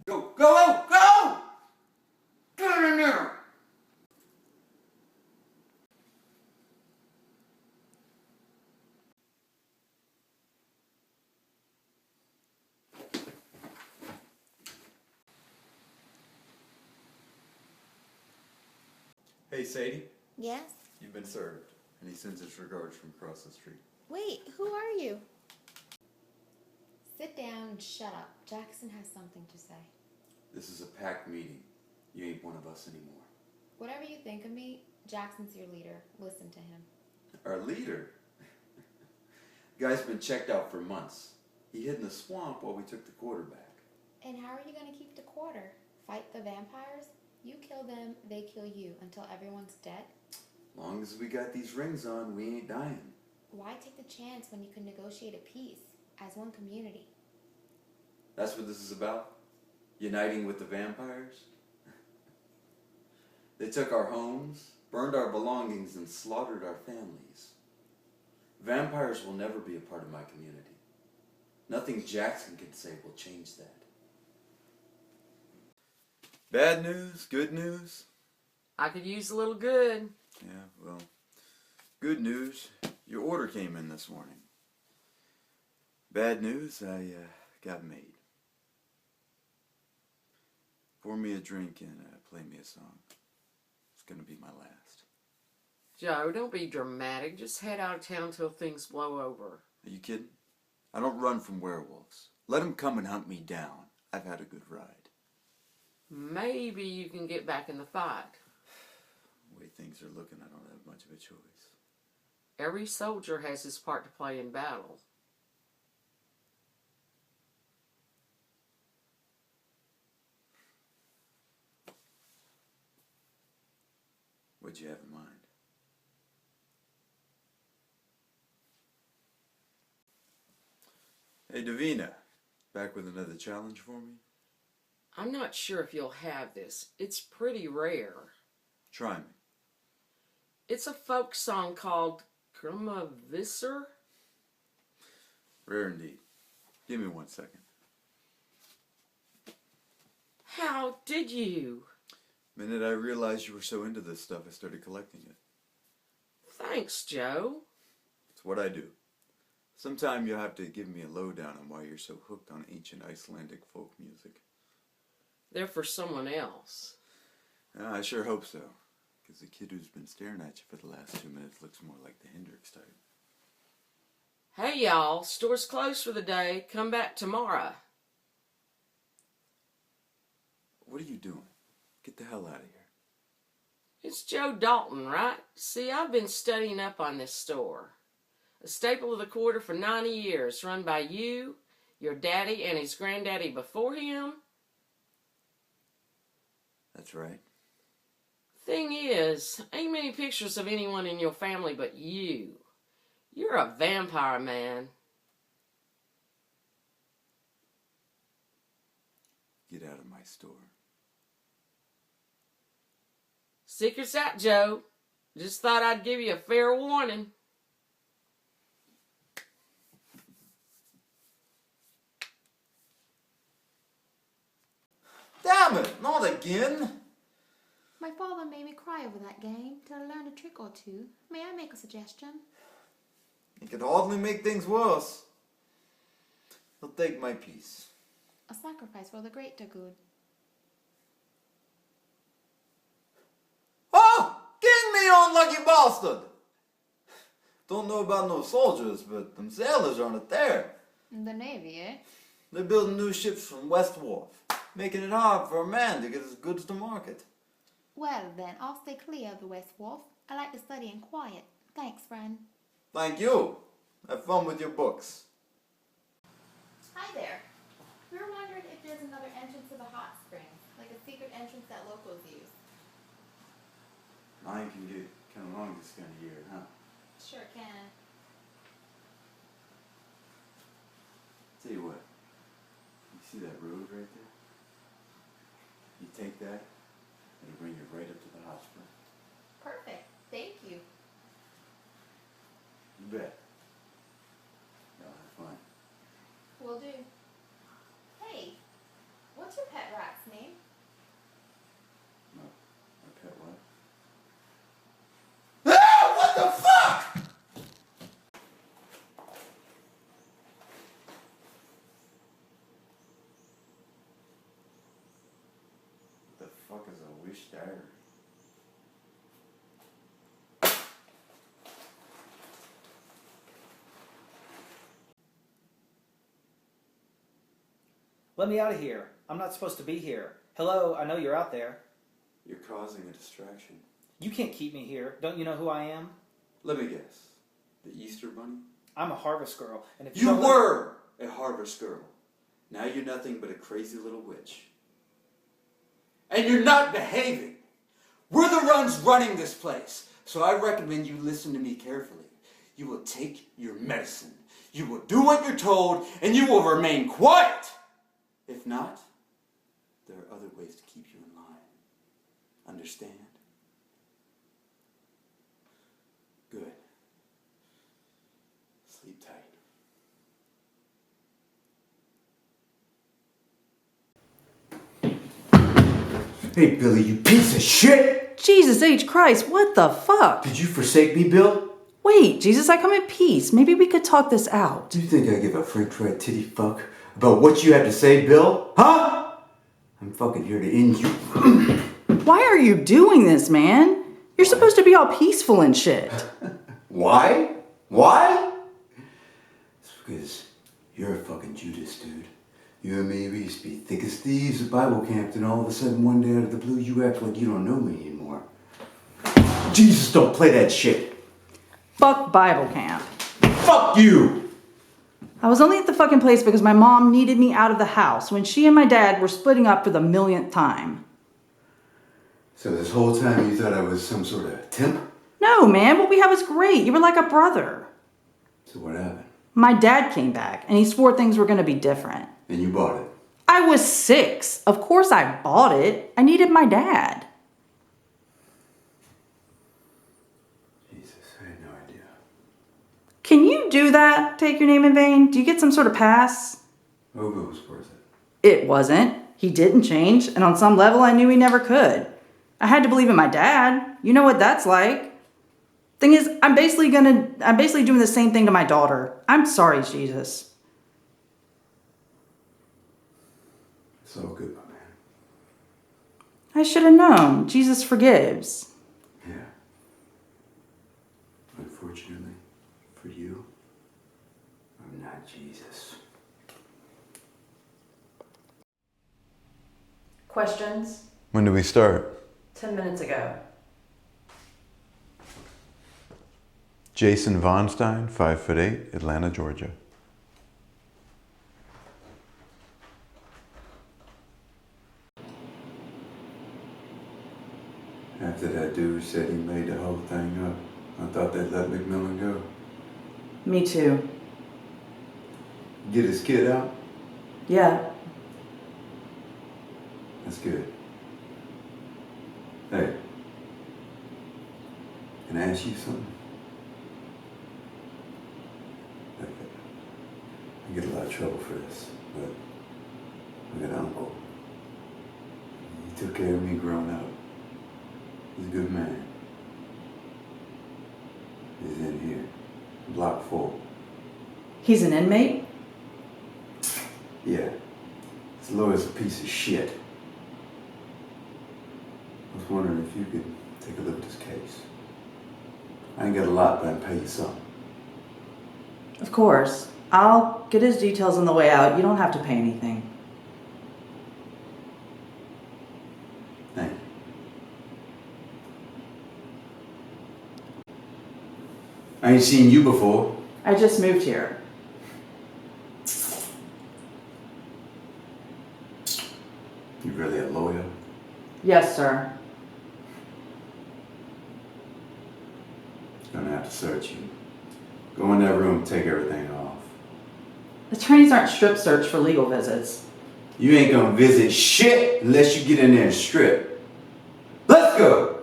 Go, go, go! Get in there! Hey, Sadie. Yes? You've been served. And he sends his regards from across the street. Wait, who are you? Sit down and shut up. Jackson has something to say. This is a packed meeting. You ain't one of us anymore. Whatever you think of me, Jackson's your leader. Listen to him. Our leader? Guy's been checked out for months. He hid in the swamp while we took the quarterback. And how are you going to keep the quarter? Fight the vampires? You kill them, they kill you until everyone's dead? Long as we got these rings on, we ain't dying. Why take the chance when you can negotiate a peace as one community? That's what this is about? Uniting with the vampires? They took our homes, burned our belongings, and slaughtered our families. Vampires will never be a part of my community. Nothing Jackson can say will change that. Bad news? Good news? I could use a little good. Yeah, well, good news. Your order came in this morning. Bad news, I got made. Pour me a drink and play me a song. It's gonna be my last. Joe, don't be dramatic. Just head out of town till things blow over. Are you kidding? I don't run from werewolves. Let them come and hunt me down. I've had a good ride. Maybe you can get back in the fight. The way things are looking, I don't have much of a choice. Every soldier has his part to play in battle. What'd you have in mind? Hey, Davina. Back with another challenge for me? I'm not sure if you'll have this. It's pretty rare. Try me. It's a folk song called Krummavisser. Rare indeed. Give me 1 second. How did you? The minute I realized you were so into this stuff, I started collecting it. Thanks, Joe. It's what I do. Sometime you'll have to give me a lowdown on why you're so hooked on ancient Icelandic folk music. They're for someone else. I sure hope so. Because the kid who's been staring at you for the last 2 minutes looks more like the Hendrix type. Hey, y'all. Store's closed for the day. Come back tomorrow. What are you doing? Get the hell out of here. It's Joe Dalton, right? See, I've been studying up on this store. A staple of the quarter for 90 years, run by you, your daddy, and his granddaddy before him. That's right. Thing is, ain't many pictures of anyone in your family but you. You're a vampire, man. Get out of my store. Secret's out, Joe. Just thought I'd give you a fair warning. Damn it, not again! My father made me cry over that game till I learned a trick or two. May I make a suggestion? You could hardly make things worse. I'll take my piece. A sacrifice for the greater good. Oh! King me, you unlucky bastard! Don't know about no soldiers, but them sailors aren't there. The Navy, eh? They're building new ships from West Wharf, making it hard for a man to get his goods to market. Well then, I'll stay clear of the West Wharf. I like to study in quiet. Thanks, friend. Thank you. Have fun with your books. Hi there. We were wondering if there's another entrance to the hot springs, like a secret entrance that locals use. Mine can get kind of long this kind of year, huh? Sure can. Tell you what. You see that road right there? You take that, it'll bring you right up to the hot spring. Perfect. Thank you. You bet. Y'all have fun. Will do. Hey, what's your pet rat's name? No. My pet what? Ah! What the fuck? What the fuck is a wish diary? Let me out of here. I'm not supposed to be here. Hello, I know you're out there. You're causing a distraction. You can't keep me here. Don't you know who I am? Let me guess. The Easter Bunny? I'm a harvest girl, and if You don't- were a harvest girl. Now you're nothing but a crazy little witch. And you're not behaving. We're the ones running this place, so I recommend you listen to me carefully. You will take your medicine. You will do what you're told, and you will remain quiet. If not, there are other ways to keep you in line. Understand? Good. Sleep tight. Hey, Billy, you piece of shit! Jesus H. Christ, what the fuck? Did you forsake me, Bill? Wait, Jesus, I come in peace. Maybe we could talk this out. Do you think I give a french red titty fuck about what you have to say, Bill? Huh? I'm fucking here to end you. Why are you doing this, man? You're supposed to be all peaceful and shit. Why? Why? It's because you're a fucking Judas, dude. You and me, we used to be thick as thieves at Bible camp, and all of a sudden one day out of the blue you act like you don't know me anymore. Jesus, don't play that shit. Fuck Bible camp. Fuck you! I was only at the fucking place because my mom needed me out of the house when she and my dad were splitting up for the millionth time. So this whole time you thought I was some sort of temp? No, man, what we had was great. You were like a brother. So what happened? My dad came back, and he swore things were going to be different. And you bought it. I was 6. Of course I bought it. I needed my dad. Jesus, I had no idea. Can you do that? Take your name in vain? Do you get some sort of pass? Hope it was worth it. It wasn't. He didn't change, and on some level I knew he never could. I had to believe in my dad. You know what that's like. Thing is, I'm basically doing the same thing to my daughter. I'm sorry, Jesus. It's all good, my man. I should have known. Jesus forgives. Yeah. Unfortunately, for you, I'm not Jesus. Questions? When did we start? 10 minutes ago. Jason Vonstein, 5'8", Atlanta, Georgia. After that dude said he made the whole thing up, I thought they'd let McMillan go. Me too. Get his kid out? Yeah. That's good. Hey, can I ask you something? I get a lot of trouble for this, but I got an uncle. He took care of me growing up. He's a good man. He's in here, block 4. He's an inmate? Yeah. His lawyer's a piece of shit. I was wondering if you could take a look at this case. I ain't got a lot, but I can pay you some. Of course. I'll get his details on the way out. You don't have to pay anything. Thank you. I ain't seen you before. I just moved here. You really a lawyer? Yes, sir. Gonna have to search you. Go in that room, take everything off. Attorneys aren't strip search for legal visits. You ain't gonna visit shit unless you get in there and strip. Let's go!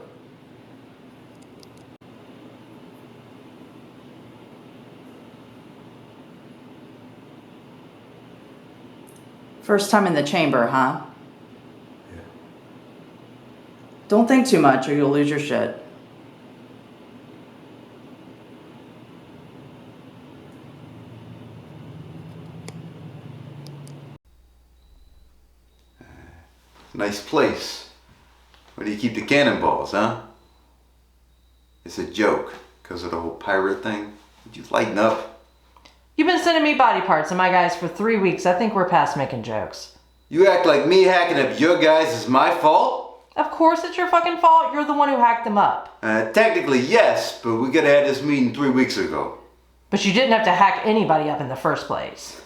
First time in the chamber, huh? Yeah. Don't think too much or you'll lose your shit. Nice place. Where do you keep the cannonballs, huh? It's a joke, because of the whole pirate thing. Would you lighten up? You've been sending me body parts of my guys for 3 weeks. I think we're past making jokes. You act like me hacking up your guys is my fault? Of course it's your fucking fault. You're the one who hacked them up. Technically, yes, but we could have had this meeting 3 weeks ago. But you didn't have to hack anybody up in the first place.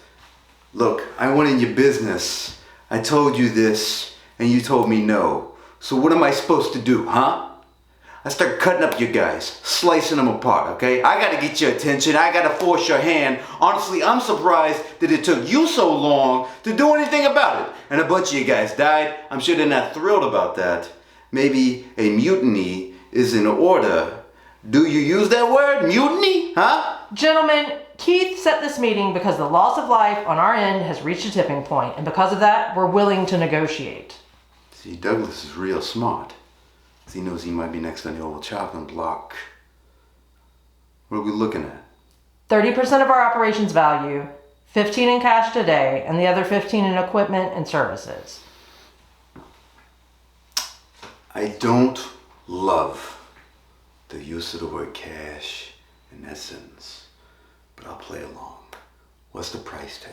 Look, I went in your business. I told you this, and you told me no. So what am I supposed to do, huh? I start cutting up your guys, slicing them apart, okay? I gotta get your attention, I gotta force your hand. Honestly, I'm surprised that it took you so long to do anything about it. And a bunch of you guys died. I'm sure they're not thrilled about that. Maybe a mutiny is in order. Do you use that word, mutiny, huh? Gentlemen, Keith set this meeting because the loss of life on our end has reached a tipping point, and because of that, we're willing to negotiate. See, Douglas is real smart. He knows he might be next on the old chopping block. What are we looking at? 30% of our operations value, 15 in cash today, and the other 15 in equipment and services. I don't love the use of the word cash in that sentence, but I'll play along. What's the price tag?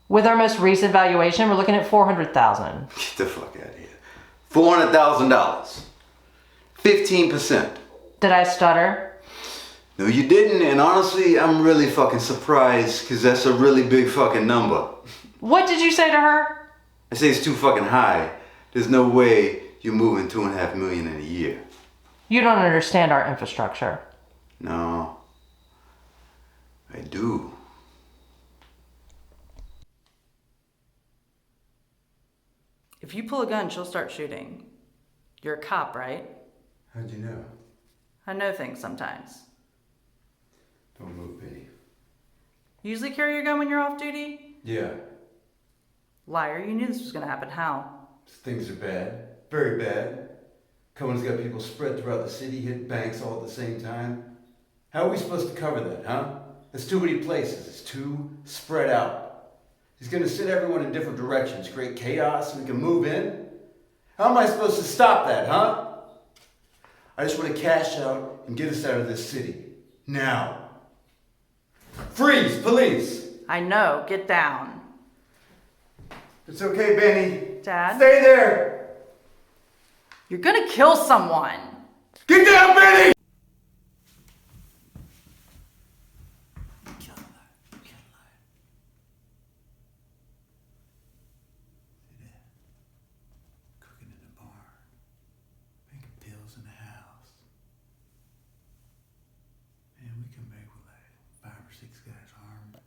With our most recent valuation, we're looking at $400,000. Get the fuck out of here. $400,000. 15%. Did I stutter? No, you didn't, and honestly, I'm really fucking surprised, because that's a really big fucking number. What did you say to her? I say it's too fucking high. There's no way you're moving $2.5 million in a year. You don't understand our infrastructure. No. I do. If you pull a gun, she'll start shooting. You're a cop, right? How'd you know? I know things sometimes. Don't move, Benny. Usually carry your gun when you're off duty? Yeah. Liar, you knew this was gonna happen. How? Things are bad. Very bad. Cohen's got people spread throughout the city, hitting banks all at the same time. How are we supposed to cover that, huh? There's too many places. It's too spread out. He's gonna send everyone in different directions, create chaos, and we can move in? How am I supposed to stop that, huh? I just want to cash out and get us out of this city. Now. Freeze, police! I know, get down. It's okay, Benny. Dad? Stay there! You're gonna kill someone! Get down, Benny! Pills in the house. And we come back with like 5 or 6 guys armed.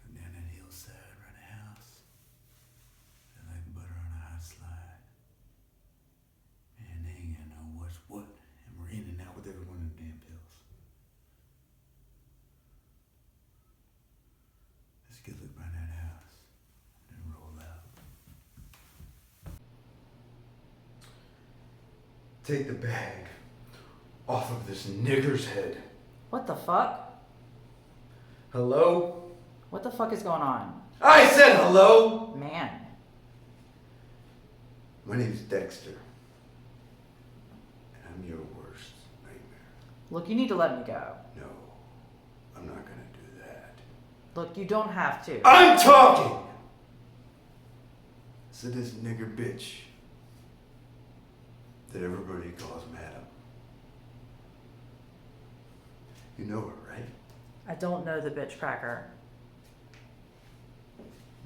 Come down that hillside, run a house. They're like butter on a hot slide. Man, they ain't gonna know what's what. And we're in and out with every one of them damn pills. Let's get a look around that house. And roll out. Take the bag off of this nigger's head. What the fuck? Hello? What the fuck is going on? I said hello! Man. My name's Dexter. And I'm your worst nightmare. Look, you need to let me go. No, I'm not gonna do that. Look, you don't have to. I'm talking! So this nigger bitch that everybody calls Madam. You know her, right? I don't know the bitch cracker.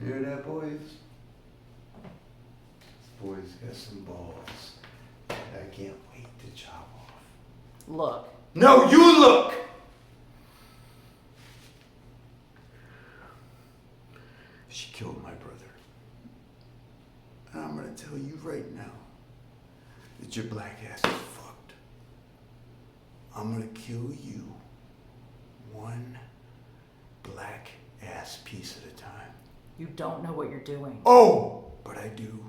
You hear that, boys? This boy's got some balls that I can't wait to chop off. Look. No, you look! She killed my brother. And I'm gonna tell you right now that your black ass is fucked. I'm gonna kill you one black ass piece at a time. You don't know what you're doing. Oh, but I do.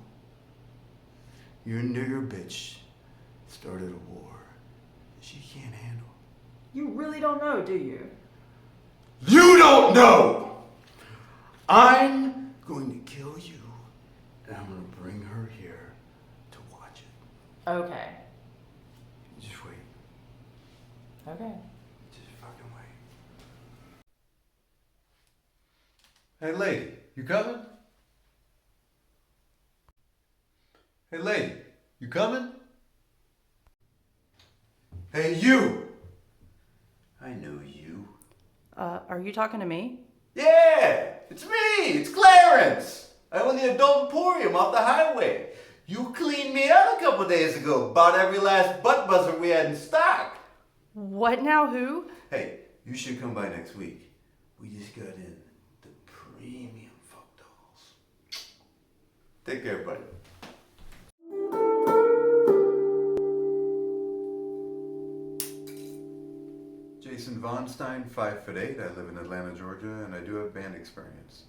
Your nigger bitch started a war she can't handle. You really don't know, do you? You don't know! I'm going to kill you, and I'm going to bring her here to watch it. Okay. Just wait. Okay. Just fucking wait. Hey, lady, you coming? Hey, lady, you coming? Hey, you! I know you. Are you talking to me? Yeah! It's me! It's Clarence! I own the Adult Emporium off the highway. You cleaned me out a couple days ago. Bought every last butt buzzer we had in stock. What now? Who? Hey, you should come by next week. We just got in the premium fuck dolls. Take care, buddy. Jason Von Stein, 5'8". I live in Atlanta, Georgia, and I do have band experience.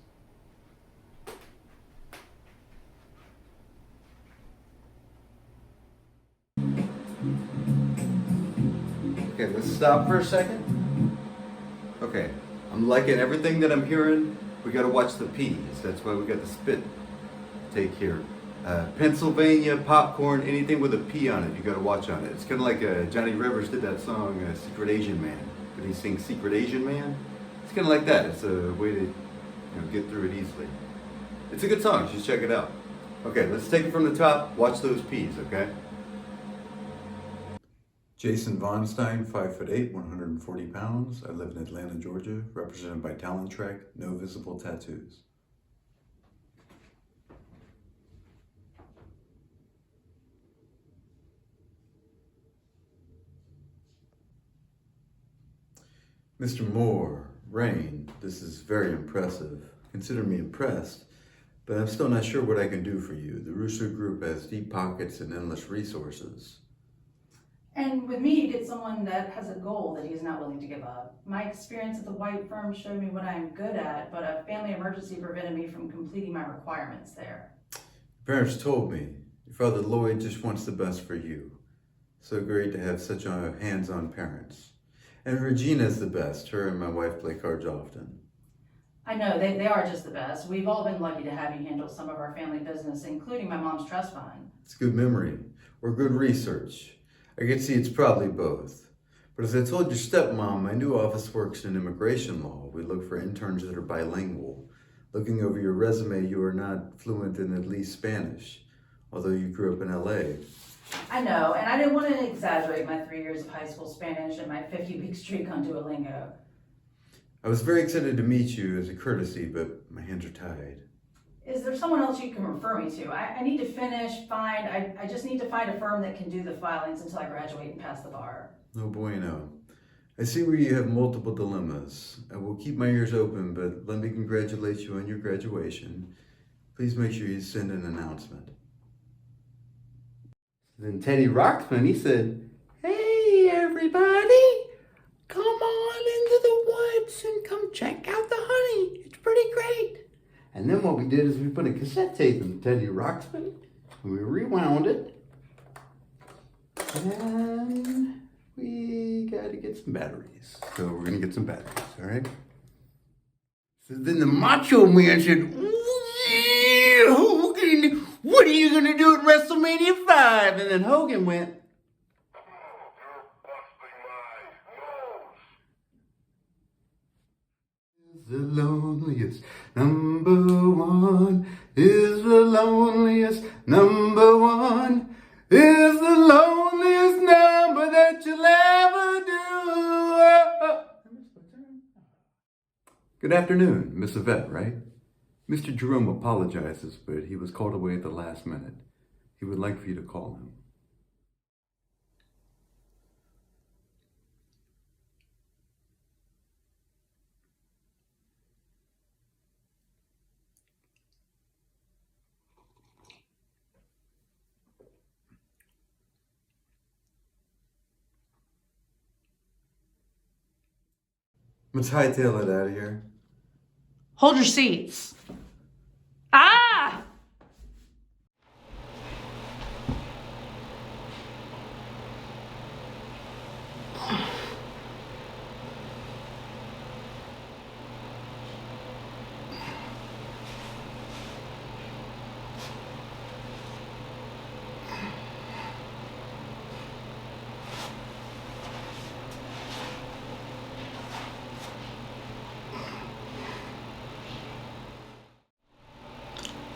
Okay, let's stop for a second. Okay, I'm liking everything that I'm hearing. We gotta watch the P's. That's why we got the spit take here. Pennsylvania, popcorn, anything with a P on it, you gotta watch on it. It's kind of like Johnny Rivers did that song, Secret Asian Man. But he sings Secret Asian Man. It's kind of like that. It's a way to get through it easily. It's a good song. You should check it out. Okay, let's take it from the top. Watch those P's, okay? Jason Von Stein, 5'8", 140 pounds. I live in Atlanta, Georgia, represented by Talent Track, no visible tattoos. Mr. Moore, Rain, this is very impressive. Consider me impressed, but I'm still not sure what I can do for you. The Russo Group has deep pockets and endless resources. And with me, you get someone that has a goal that he's not willing to give up. My experience at the white firm showed me what I am good at, but a family emergency prevented me from completing my requirements there. Parents told me your father Lloyd just wants the best for you. So great to have such hands-on parents. And Regina's the best. Her and my wife play cards often. I know, they are just the best. We've all been lucky to have you handle some of our family business, including my mom's trust fund. It's good memory or good research. I can see it's probably both. But as I told your stepmom, my new office works in immigration law. We look for interns that are bilingual. Looking over your resume, you are not fluent in at least Spanish, although you grew up in LA. I know, and I didn't want to exaggerate my 3 years of high school Spanish and my 50-week streak on Duolingo. I was very excited to meet you as a courtesy, but my hands are tied. Is there someone else you can refer me to? I need to I just need to find a firm that can do the filings until I graduate and pass the bar. No bueno. I see where you have multiple dilemmas. I will keep my ears open, but let me congratulate you on your graduation. Please make sure you send an announcement. Then Teddy Roxman, he said, "Hey everybody, come on into the woods and come check out the honey. It's pretty great." And then what we did is we put a cassette tape in Teddy Roxman, and we rewound it, and we got to get some batteries. So we're going to get some batteries, all right? So then the Macho Man said, "Yeah, Hogan, what are you going to do at WrestleMania 5? And then Hogan went, "The loneliest number one is the loneliest number one is the loneliest number that you'll ever do." Good afternoon, Miss Yvette, right? Mr. Jerome apologizes, but he was called away at the last minute. He would like for you to call him. Let's hightail it out of here. Hold your seats. Ah!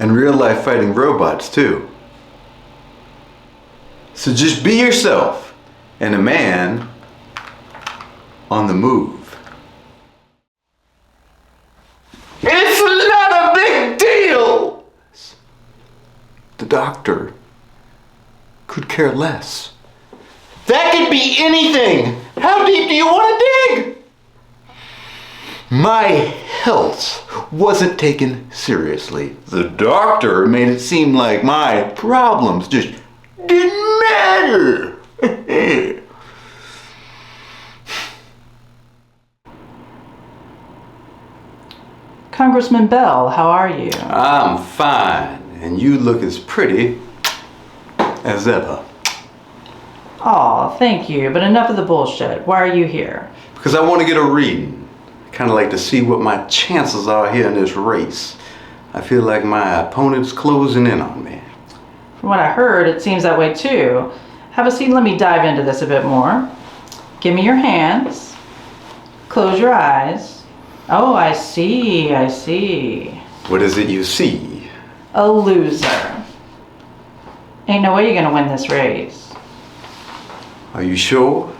And real life fighting robots too. So just be yourself and a man on the move. "It's not a big deal." The doctor could care less. "That could be anything. How deep do you want to dig?" My health wasn't taken seriously. The doctor made it seem like my problems just didn't matter. Congressman Bell, how are you? I'm fine, and you look as pretty as ever. Aw, thank you, but enough of the bullshit. Why are you here? Because I want to get a reading. Kind of like to see what my chances are here in this race. I feel like my opponent's closing in on me. From what I heard, it seems that way too. Have a seat and let me dive into this a bit more. Give me your hands. Close your eyes. Oh, I see, I see. What is it you see? A loser. Ain't no way you're gonna win this race. Are you sure?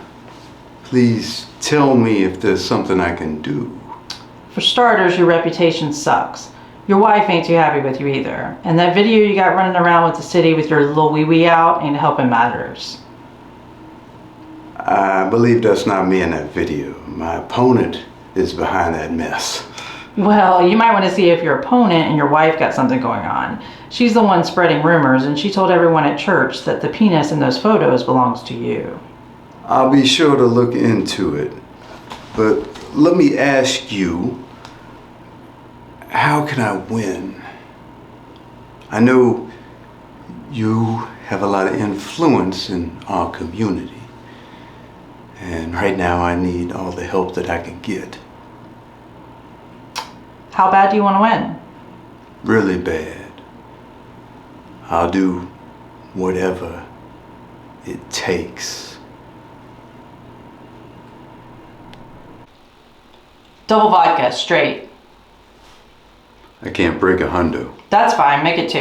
Please tell me if there's something I can do. For starters, your reputation sucks. Your wife ain't too happy with you either. And that video you got running around with the city with your little wee-wee out ain't helping matters. I believe that's not me in that video. My opponent is behind that mess. Well, you might want to see if your opponent and your wife got something going on. She's the one spreading rumors, and she told everyone at church that the penis in those photos belongs to you. I'll be sure to look into it. But let me ask you, how can I win? I know you have a lot of influence in our community. And right now I need all the help that I can get. How bad do you want to win? Really bad. I'll do whatever it takes. Double vodka, straight. I can't break a hundo. That's fine, make it 2.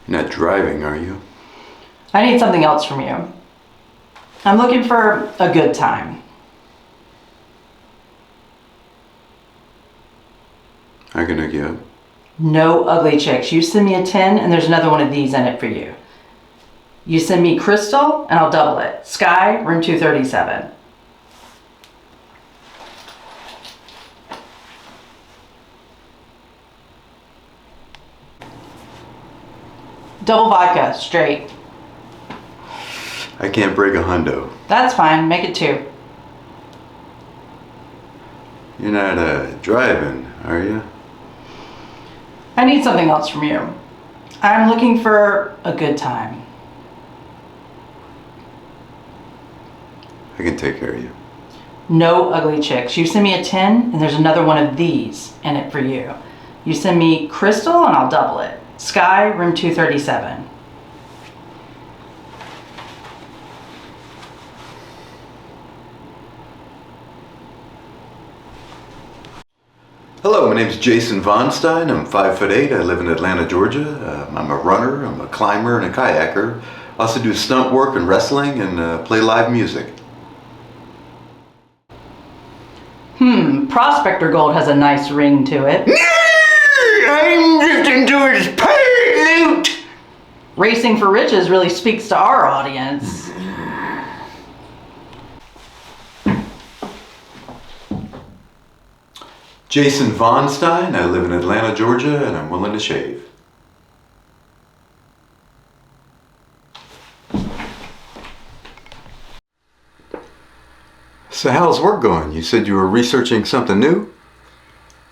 You're not driving, are you? I need something else from you. I'm looking for a good time. I can hook you up. No ugly chicks. You send me a 10 and there's another one of these in it for you. You send me Crystal and I'll double it. Sky, room 237. Double vodka, straight. I can't break a hundo. That's fine, make it 2. You're not driving, are you? I need something else from you. I'm looking for a good time. I can take care of you. No ugly chicks. You send me a 10 and there's another one of these in it for you. You send me Crystal and I'll double it. Sky, room 237. Hello, my name is Jason Von Stein. I'm 5'8". I live in Atlanta, Georgia. I'm a runner, I'm a climber, and a kayaker. I also do stunt work and wrestling and play live music. Prospector Gold has a nice ring to it. I'm drifting towards pirate loot! Racing for Riches really speaks to our audience. Jason Von Stein. I live in Atlanta, Georgia, and I'm willing to shave. So how's work going? You said you were researching something new?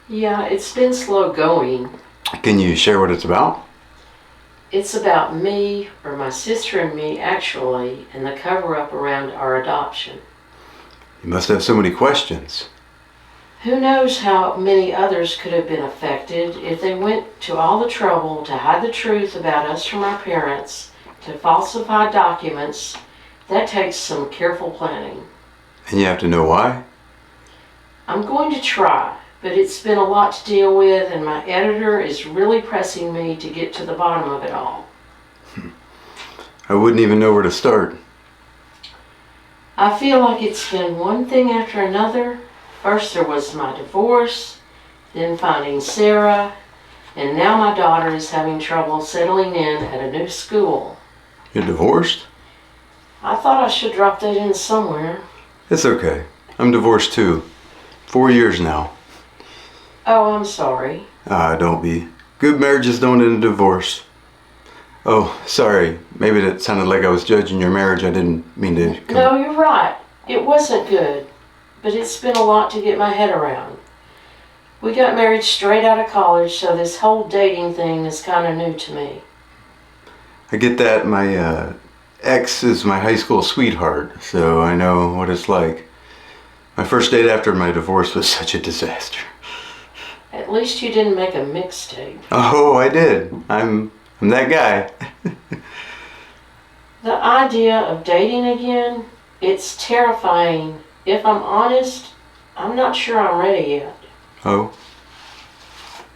Yeah, it's been slow going. Can you share what it's about? It's about me, or my sister and me actually, and the cover-up around our adoption. You must have so many questions. Who knows how many others could have been affected if they went to all the trouble to hide the truth about us from our parents, to falsify documents. That takes some careful planning. And you have to know why? I'm going to try, but it's been a lot to deal with, and my editor is really pressing me to get to the bottom of it all. I wouldn't even know where to start. I feel like it's been one thing after another. First there was my divorce, then finding Sarah, and now my daughter is having trouble settling in at a new school. You're divorced? I thought I should drop that in somewhere. It's okay. I'm divorced too. 4 years now. Oh, I'm sorry. Don't be. Good marriages don't end in divorce. Oh, sorry. Maybe that sounded like I was judging your marriage. I didn't mean to come. No, you're right. It wasn't good, but it's been a lot to get my head around. We got married straight out of college, so this whole dating thing is kind of new to me. I get that. My ex is my high school sweetheart, so I know what it's like. My first date after my divorce was such a disaster. At least you didn't make a mixtape. Oh, I did. I'm that guy. The idea of dating again, it's terrifying. If I'm honest, I'm not sure I'm ready yet. Oh?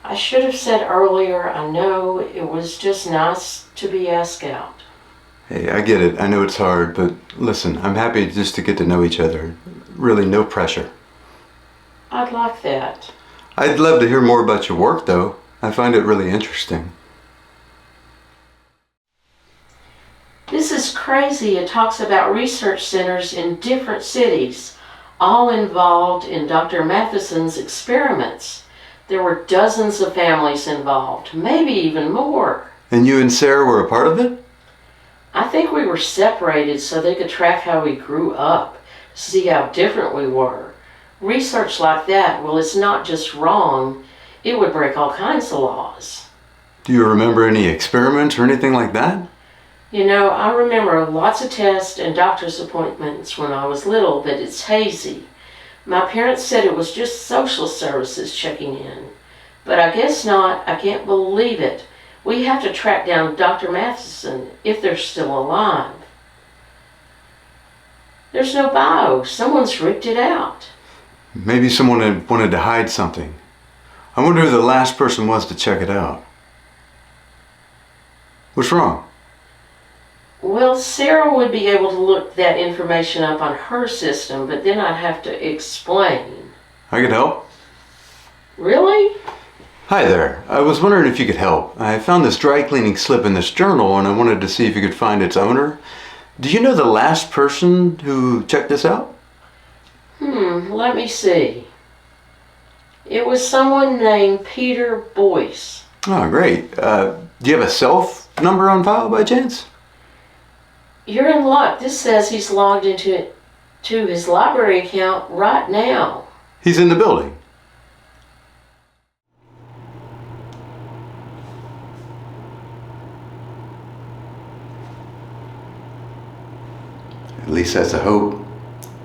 I should have said earlier, I know it was just nice to be asked out. Hey, I get it. I know it's hard, but listen, I'm happy just to get to know each other. Really, no pressure. I'd like that. I'd love to hear more about your work, though. I find it really interesting. This is crazy. It talks about research centers in different cities, all involved in Dr. Matheson's experiments. There were dozens of families involved, maybe even more. And you and Sarah were a part of it? I think we were separated so they could track how we grew up, see how different we were. Research like that, well, it's not just wrong, it would break all kinds of laws. Do you remember any experiments or anything like that? You know, I remember lots of tests and doctor's appointments when I was little, but it's hazy. My parents said it was just social services checking in. But I guess not. I can't believe it. We have to track down Dr. Matheson if they're still alive. There's no bio. Someone's ripped it out. Maybe someone had wanted to hide something. I wonder who the last person was to check it out. What's wrong? Well, Sarah would be able to look that information up on her system, but then I'd have to explain. I could help. Really? Hi there. I was wondering if you could help. I found this dry cleaning slip in this journal and I wanted to see if you could find its owner. Do you know the last person who checked this out? Let me see. It was someone named Peter Boyce. Oh, great. Do you have a cell number on file by chance? You're in luck. This says he's logged into his library account right now. He's in the building. At least that's a hope.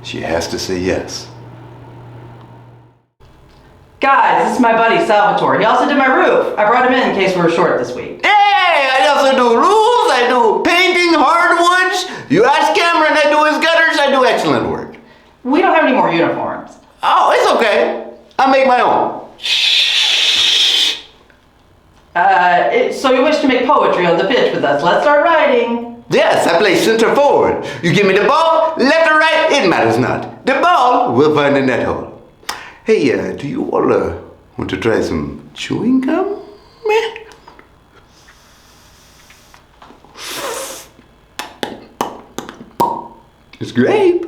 She has to say yes. Guys, this is my buddy Salvatore. He also did my roof. I brought him in case we were short this week. Hey, I also do roofs, I do painting, hardwoods. You ask Cameron, I do his gutters, I do excellent work. We don't have any more uniforms. Oh, it's okay. I make my own. So you wish to make poetry on the pitch with us. Let's start writing. Yes, I play center forward. You give me the ball, left or right, it matters not. The ball will find the net hole. Hey, do you all want to try some chewing gum? Meh? It's grape.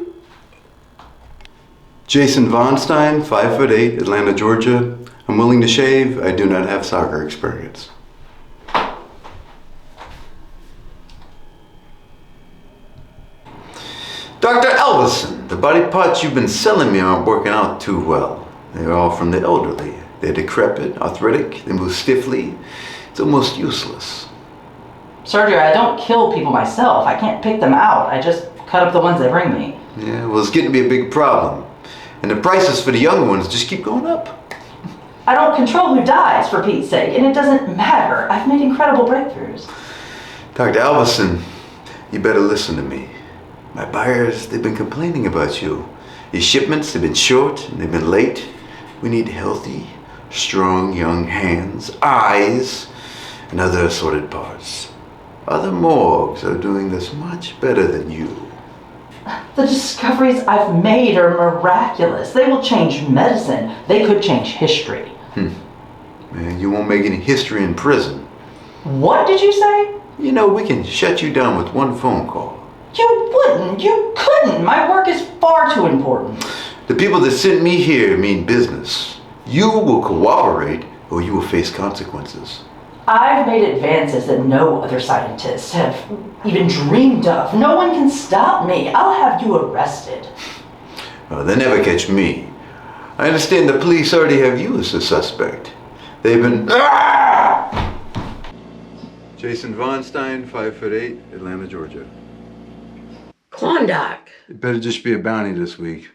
Jason Vonstein, 5'8", Atlanta, Georgia. I'm willing to shave. I do not have soccer experience. Dr. Elvison, the body parts you've been selling me aren't working out too well. They're all from the elderly. They're decrepit, arthritic, they move stiffly. It's almost useless. Surgery, I don't kill people myself. I can't pick them out. I just cut up the ones they bring me. Yeah, well, it's getting to be a big problem. And the prices for the younger ones just keep going up. I don't control who dies, for Pete's sake, and it doesn't matter. I've made incredible breakthroughs. Dr. Elvison, you better listen to me. My buyers, they've been complaining about you. Your shipments have been short and they've been late. We need healthy, strong young hands, eyes, and other assorted parts. Other morgues are doing this much better than you. The discoveries I've made are miraculous. They will change medicine. They could change history. Man, you won't make any history in prison. What did you say? You know, we can shut you down with one phone call. You wouldn't. You couldn't. My work is far too important. The people that sent me here mean business. You will cooperate or you will face consequences. I've made advances that no other scientists have even dreamed of. No one can stop me. I'll have you arrested. They never catch me. I understand the police already have you as a suspect. They've been... Jason Vonstein, 5'8", Atlanta, Georgia. Klondike. It better just be a bounty this week.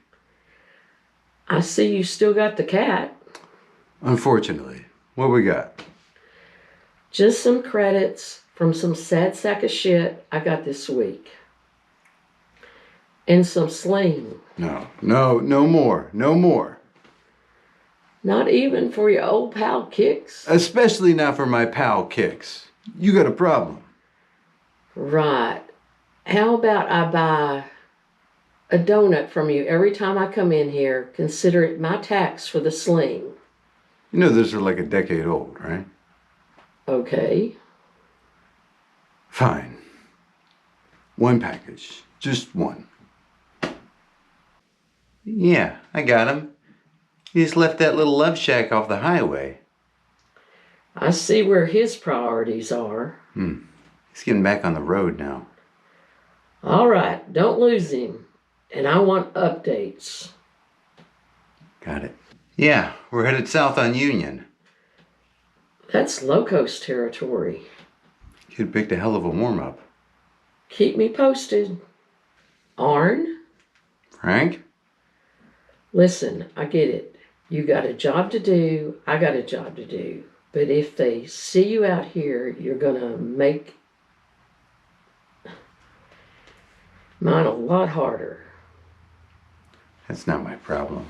I see you still got the cat. Unfortunately. What we got? Just some credits from some sad sack of shit I got this week. And some sling. No more. No more. Not even for your old pal Kicks? Especially not for my pal Kicks. You got a problem. Right. How about I buy a donut from you every time I come in here? Consider it my tax for the sling. You know those are like a decade old, right? Okay. Fine. One package. Just one. Yeah, I got him. He just left that little love shack off the highway. I see where his priorities are. He's getting back on the road now. All right, don't lose him. And I want updates. Got it. Yeah, we're headed south on Union. That's Locos territory. Kid picked a hell of a warm-up. Keep me posted. Arn? Frank? Listen, I get it. You got a job to do, I got a job to do. But if they see you out here, you're gonna make mine a lot harder. That's not my problem.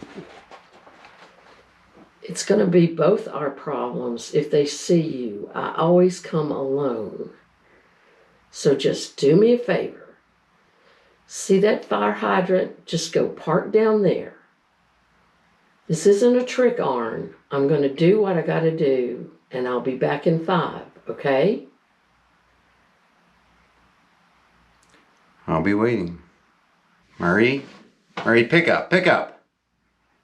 It's gonna be both our problems if they see you. I always come alone. So just do me a favor. See that fire hydrant? Just go park down there. This isn't a trick, Arn. I'm gonna do what I gotta do, and I'll be back in 5, okay? I'll be waiting. Murray? Murray, pick up.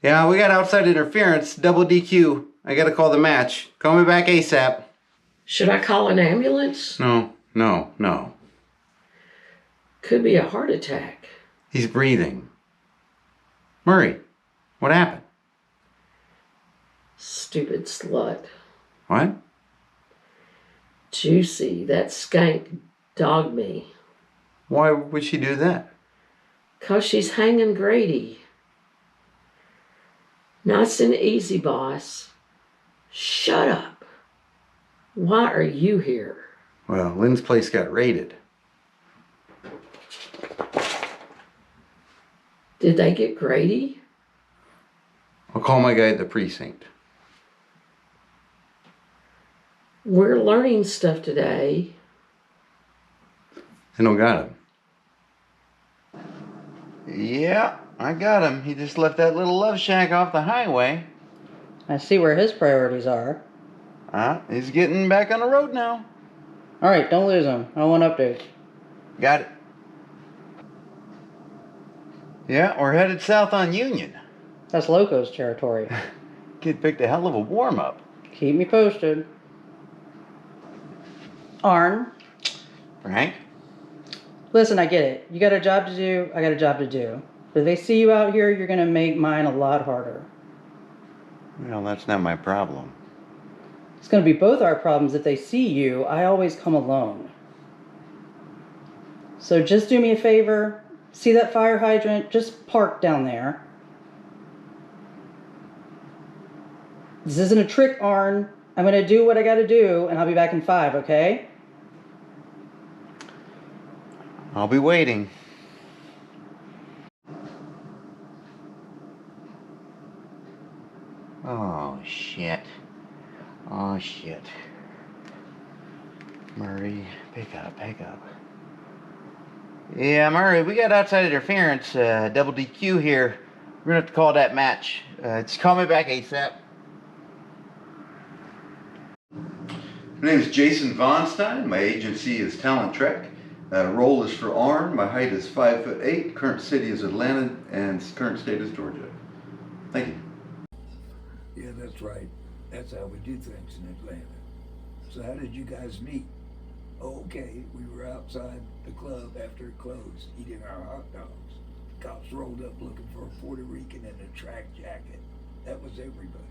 Yeah, we got outside interference, double DQ. I gotta call the match. Call me back ASAP. Should I call an ambulance? No. Could be a heart attack. He's breathing. Murray, what happened? Stupid slut. What? Juicy, that skank dogged me. Why would she do that? 'Cause she's hanging Grady. Nice and easy, boss. Shut up. Why are you here? Well, Lynn's place got raided. Did they get Grady? I'll call my guy at the precinct. We're learning stuff today. I don't got him. Yeah, I got him. He just left that little love shack off the highway. I see where his priorities are. He's getting back on the road now. Alright, don't lose him. I want updates. Got it. Yeah, we're headed south on Union. That's Locos territory. Kid picked a hell of a warm-up. Keep me posted. Arn? Frank? Listen, I get it. You got a job to do, I got a job to do. But if they see you out here, you're gonna make mine a lot harder. Well, that's not my problem. It's gonna be both our problems if they see you. I always come alone. So just do me a favor. See that fire hydrant? Just park down there. This isn't a trick, Arn. I'm gonna do what I gotta do, and I'll be back in 5, okay? I'll be waiting. Oh, shit. Murray, pick up. Yeah, Murray, we got outside interference, double DQ here. We're gonna have to call that match. Just call me back ASAP. My name is Jason Von Stein. My agency is Talent Trek. Role is for Arn. My height is 5'8". Current city is Atlanta, and current state is Georgia. Thank you. Yeah, that's right. That's how we do things in Atlanta. So how did you guys meet? Oh, okay, we were outside the club after it closed, eating our hot dogs. Cops rolled up looking for a Puerto Rican in a track jacket. That was everybody.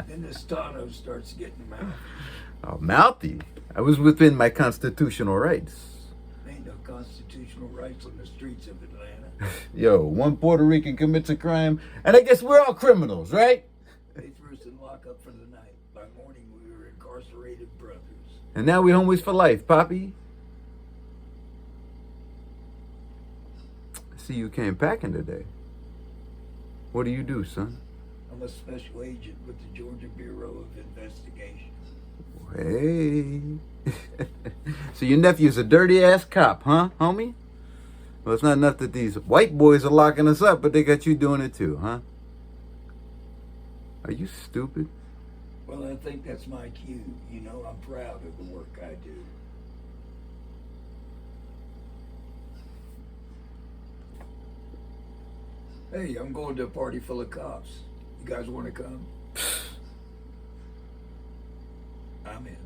Then the Stano starts getting mouthy. Oh, mouthy? I was within my constitutional rights. Ain't no constitutional rights on the streets of Atlanta. Yo, one Puerto Rican commits a crime, and I guess we're all criminals, right? They threw us in lockup for the night. By morning, we were incarcerated brothers. And now we homies for life, Poppy. I see you came packing today. What do you do, son? I'm a special agent with the Georgia Bureau of Investigation. Hey. So your nephew's a dirty-ass cop, huh, homie? Well, it's not enough that these white boys are locking us up, but they got you doing it too, huh? Are you stupid? Well, I I think that's my cue. You know, I'm proud of the work I do. Hey, I'm going to a party full of cops. You guys want to come? I'm in.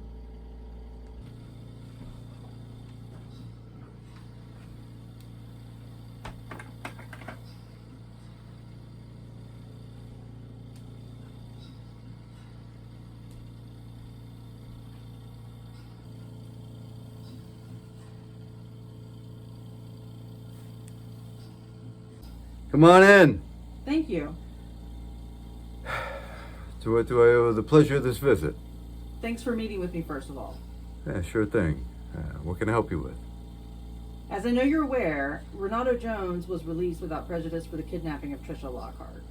Come on in. Thank you. To what do I owe the pleasure of this visit? Thanks for meeting with me, first of all. Yeah, sure thing. What can I help you with? As I know you're aware, Renato Jones was released without prejudice for the kidnapping of Trisha Lockhart.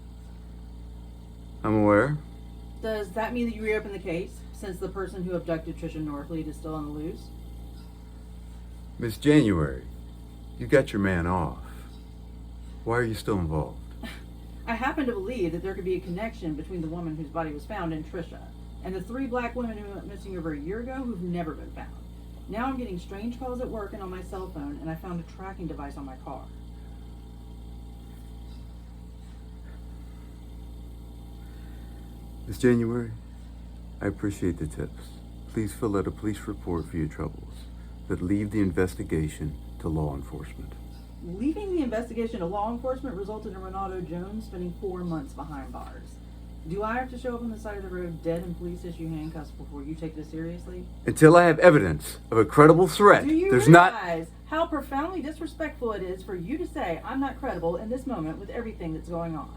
I'm aware. Does that mean that you reopen the case, since the person who abducted Trisha Norfleet is still on the loose? Miss January, you got your man off. Why are you still involved? I happen to believe that there could be a connection between the woman whose body was found and Trisha, and the 3 black women who went missing over a year ago who've never been found. Now I'm getting strange calls at work and on my cell phone, and I found a tracking device on my car. Miss January, I appreciate the tips. Please fill out a police report for your troubles, but leave the investigation to law enforcement. Leaving the investigation to law enforcement resulted in Renato Jones spending 4 months behind bars. Do I have to show up on the side of the road dead and police issue handcuffs before you take this seriously? Until I have evidence of a credible threat, Do you there's realize how profoundly disrespectful it is for you to say I'm not credible in this moment with everything that's going on?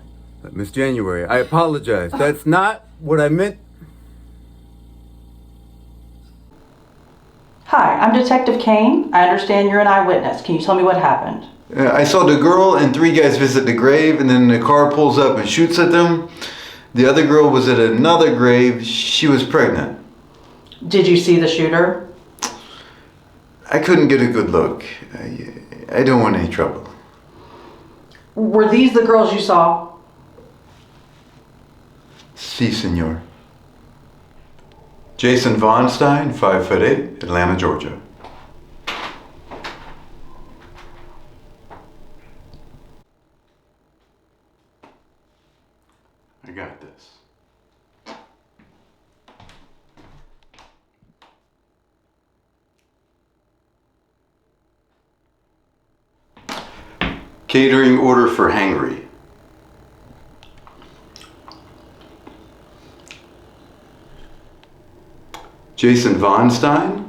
Miss January, I apologize. That's not what I meant. Hi, I'm Detective Kane. I understand you're an eyewitness. Can you tell me what happened? I saw the girl and 3 guys visit the grave, and then the car pulls up and shoots at them. The other girl was at another grave. She was pregnant. Did you see the shooter? I couldn't get a good look. I don't want any trouble. Were these the girls you saw? Si, senor. Jason Vonstein, 5'8", Atlanta, Georgia. I got this. Catering order for Hangry. Jason Vonstein.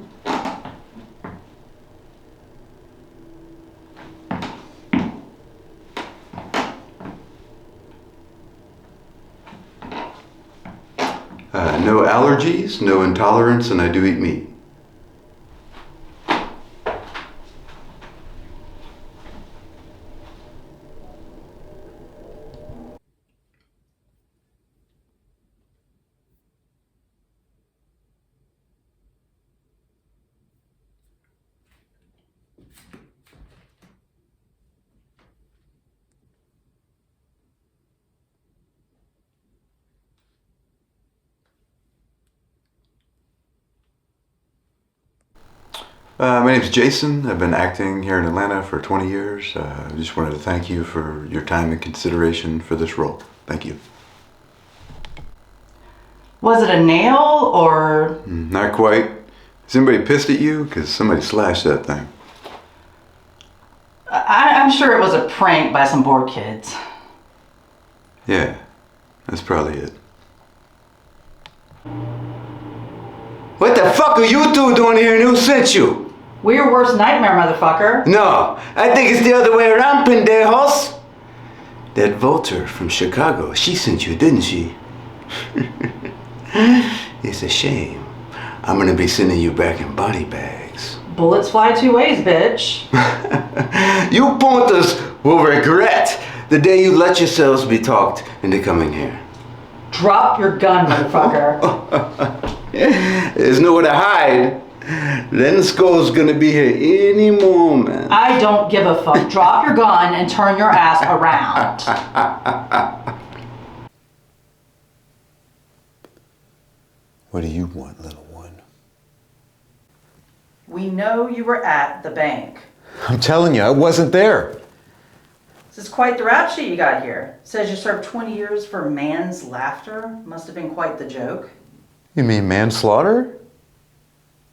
No allergies, no intolerance, and I do eat meat. My name's Jason. I've been acting here in Atlanta for 20 years. I just wanted to thank you for your time and consideration for this role. Thank you. Was it a nail or? Not quite. Is anybody pissed at you? Because somebody slashed that thing. I'm sure it was a prank by some bored kids. Yeah, that's probably it. What the fuck are you two doing here and who sent you? We're your worst nightmare, motherfucker. No, I think it's the other way around, pendejos. That voter from Chicago, she sent you, didn't she? It's a shame. I'm gonna be sending you back in body bags. Bullets fly 2 ways, bitch. You puntas will regret the day you let yourselves be talked into coming here. Drop your gun, motherfucker. There's nowhere to hide. Then Skull's gonna be here any moment. I don't give a fuck. Drop your gun and turn your ass around. What do you want, little one? We know you were at the bank. I'm telling you, I wasn't there. This is quite the rap sheet you got here. Says you served 20 years for manslaughter. Must have been quite the joke. You mean manslaughter?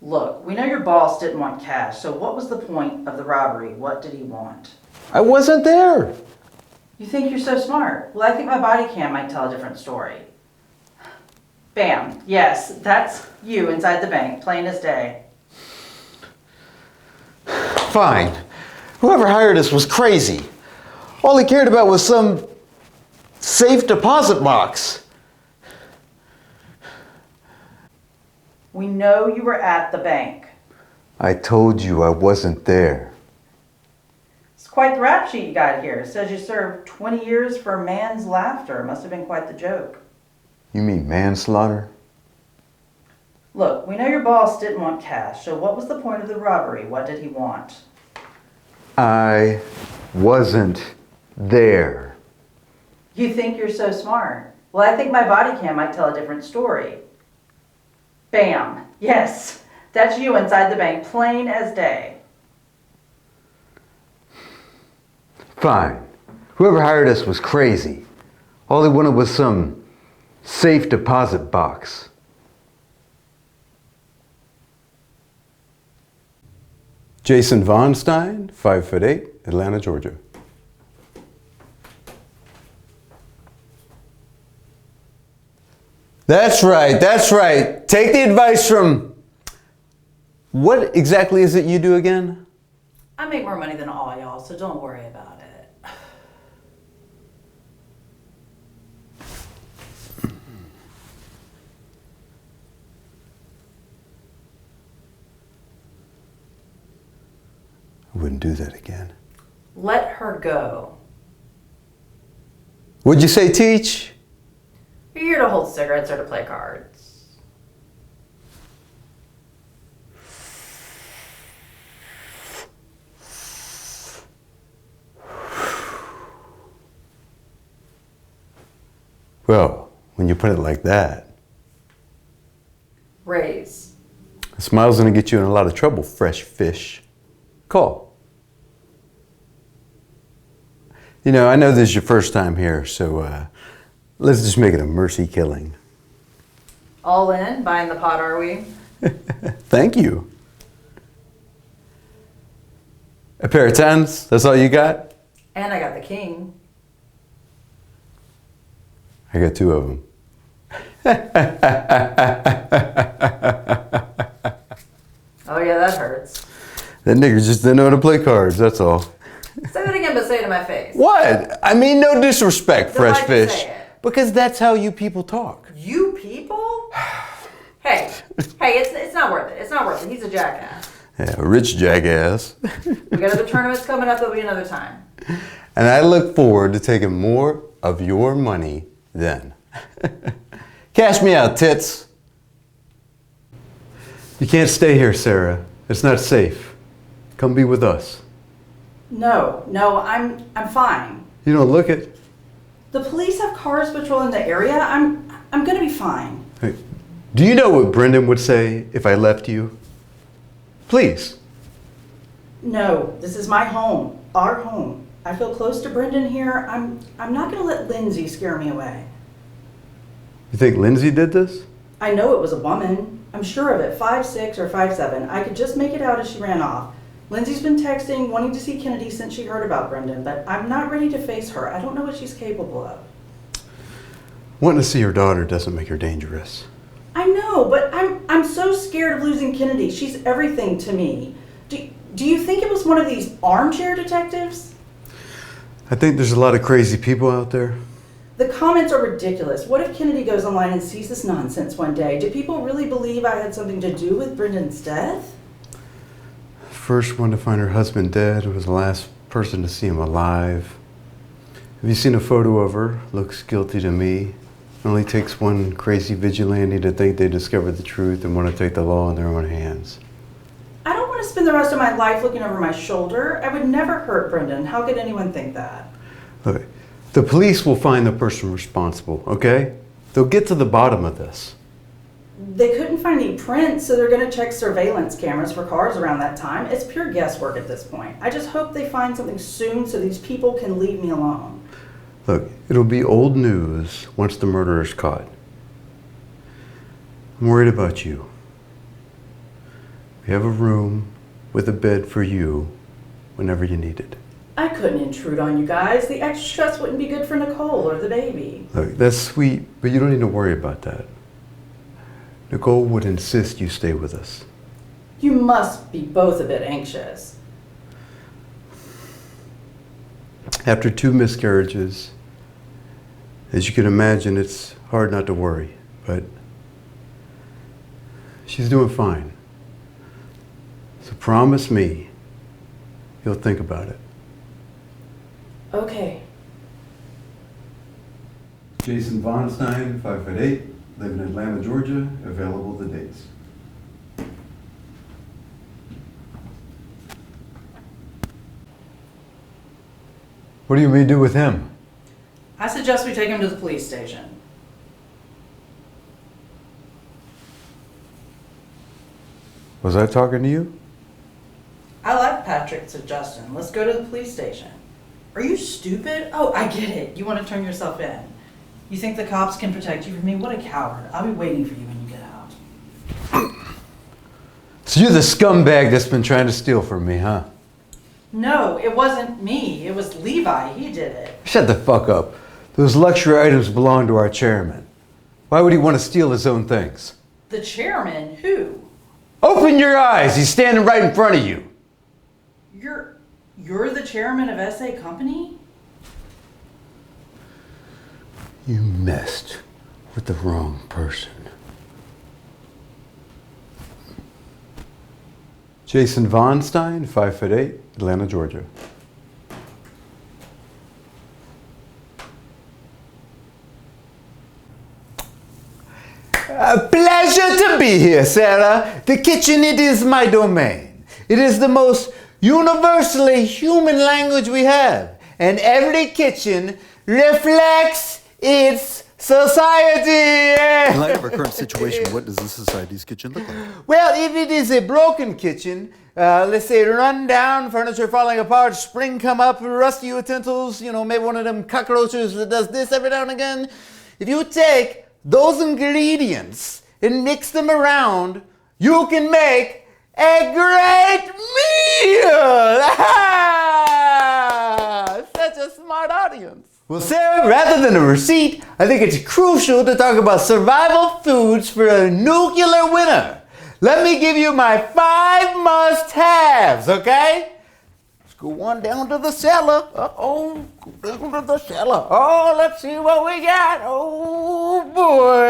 Look, we know your boss didn't want cash, so what was the point of the robbery? What did he want? I wasn't there. You think you're so smart? Well, I think my body cam might tell a different story. Bam. Yes, that's you inside the bank, plain as day. Fine. Whoever hired us was crazy. All he cared about was some safe deposit box. We know you were at the bank. I told you I wasn't there. It's quite the rap sheet you got here. It says you served 20 years for manslaughter. Must have been quite the joke. You mean manslaughter? Look, we know your boss didn't want cash, so what was the point of the robbery? What did he want? I wasn't there. You think you're so smart? Well, I think my body cam might tell a different story. Bam. Yes, that's you inside the bank, plain as day. Fine. Whoever hired us was crazy. All he wanted was some safe deposit box. Jason Von Stein, 5'8", Atlanta, Georgia. That's right, that's right. Take the advice from... What exactly is it you do again? I make more money than all y'all, so don't worry about it. I wouldn't do that again. Let her go. What'd you say, Teach? You're here to hold cigarettes or to play cards. Well, when you put it like that, Raise. a smile's gonna get you in a lot of trouble, fresh fish. Call. You know, I know this is your first time here, so let's just make it a mercy killing. All in? Buying the pot, are we? Thank you. A pair of tens, that's all you got? And I got the king. I got two of them. Oh yeah, that hurts. That nigger just didn't know how to play cards, that's all. Say it again, but say it to my face. What? I mean, no disrespect, Then fresh why'd you fish. say it? Because that's how you people talk. You people? Hey, it's not worth it. It's not worth it. He's a jackass. Yeah, a rich jackass. We got other tournaments coming up. There'll be another time. And I look forward to taking more of your money then. Cash me out, tits. You can't stay here, Sarah. It's not safe. Come be with us. No, I'm fine. You don't look it. The police have cars patrolling the area. I'm gonna be fine. Hey, do you know what Brendan would say if I left you? Please. No, this is my home, our home. I feel close to Brendan here. I'm not gonna let Lindsay scare me away. You think Lindsay did this? I know it was a woman. I'm sure of it. 5'6" or 5'7". I could just make it out as she ran off. Lindsay's been texting, wanting to see Kennedy since she heard about Brendan, but I'm not ready to face her. I don't know what she's capable of. Wanting to see your daughter doesn't make her dangerous. I know, but I'm so scared of losing Kennedy. She's everything to me. Do you think it was one of these armchair detectives? I think there's a lot of crazy people out there. The comments are ridiculous. What if Kennedy goes online and sees this nonsense one day? Do people really believe I had something to do with Brendan's death? First one to find her husband dead was the last person to see him alive. Have you seen a photo of her? Looks guilty to me. It only takes one crazy vigilante to think they discovered the truth and want to take the law in their own hands. I don't want to spend the rest of my life looking over my shoulder. I would never hurt Brendan. How could anyone think that? Look, the police will find the person responsible, okay? They'll get to the bottom of this. They couldn't find any prints, so they're gonna check surveillance cameras for cars around that time. It's pure guesswork at this point. I just hope they find something soon so these people can leave me alone. Look, it'll be old news once the murderer's caught. I'm worried about you. We have a room with a bed for you whenever you need it. I couldn't intrude on you guys. The extra stress wouldn't be good for Nicole or the baby. Look, that's sweet, but you don't need to worry about that. Nicole would insist you stay with us. You must be both a bit anxious. After 2 miscarriages, as you can imagine, it's hard not to worry, but she's doing fine. So promise me you'll think about it. Okay. Jason Vonstein, 5'8", live in Atlanta, Georgia, available the dates. What do you mean do with him? I suggest we take him to the police station. Was I talking to you? I like Patrick's suggestion. Let's go to the police station. Are you stupid? Oh, I get it. You want to turn yourself in. You think the cops can protect you from me? What a coward. I'll be waiting for you when you get out. So you're the scumbag that's been trying to steal from me, huh? No, it wasn't me. It was Levi. He did it. Shut the fuck up. Those luxury items belong to our chairman. Why would he want to steal his own things? The chairman? Who? Open your eyes! He's standing right in front of you. You're the chairman of SA Company? You messed with the wrong person. Jason Vonstein, 5'8", Atlanta, Georgia. A pleasure to be here, Sarah. The kitchen, it is my domain. It is the most universally human language we have. And every kitchen reflects its society. In light of our current situation, what does the society's kitchen look like? Well, if it is a broken kitchen, let's say run down, furniture falling apart, spring come up, rusty utensils, maybe one of them cockroaches that does this every now and again. If you take those ingredients and mix them around, you can make a great meal! Such a smart audience. Well, Sarah, rather than a receipt, I think it's crucial to talk about survival foods for a nuclear winter. Let me give you my 5 must-haves, okay? Let's go on down to the cellar. Go down to the cellar. Oh, let's see what we got. Oh, boy.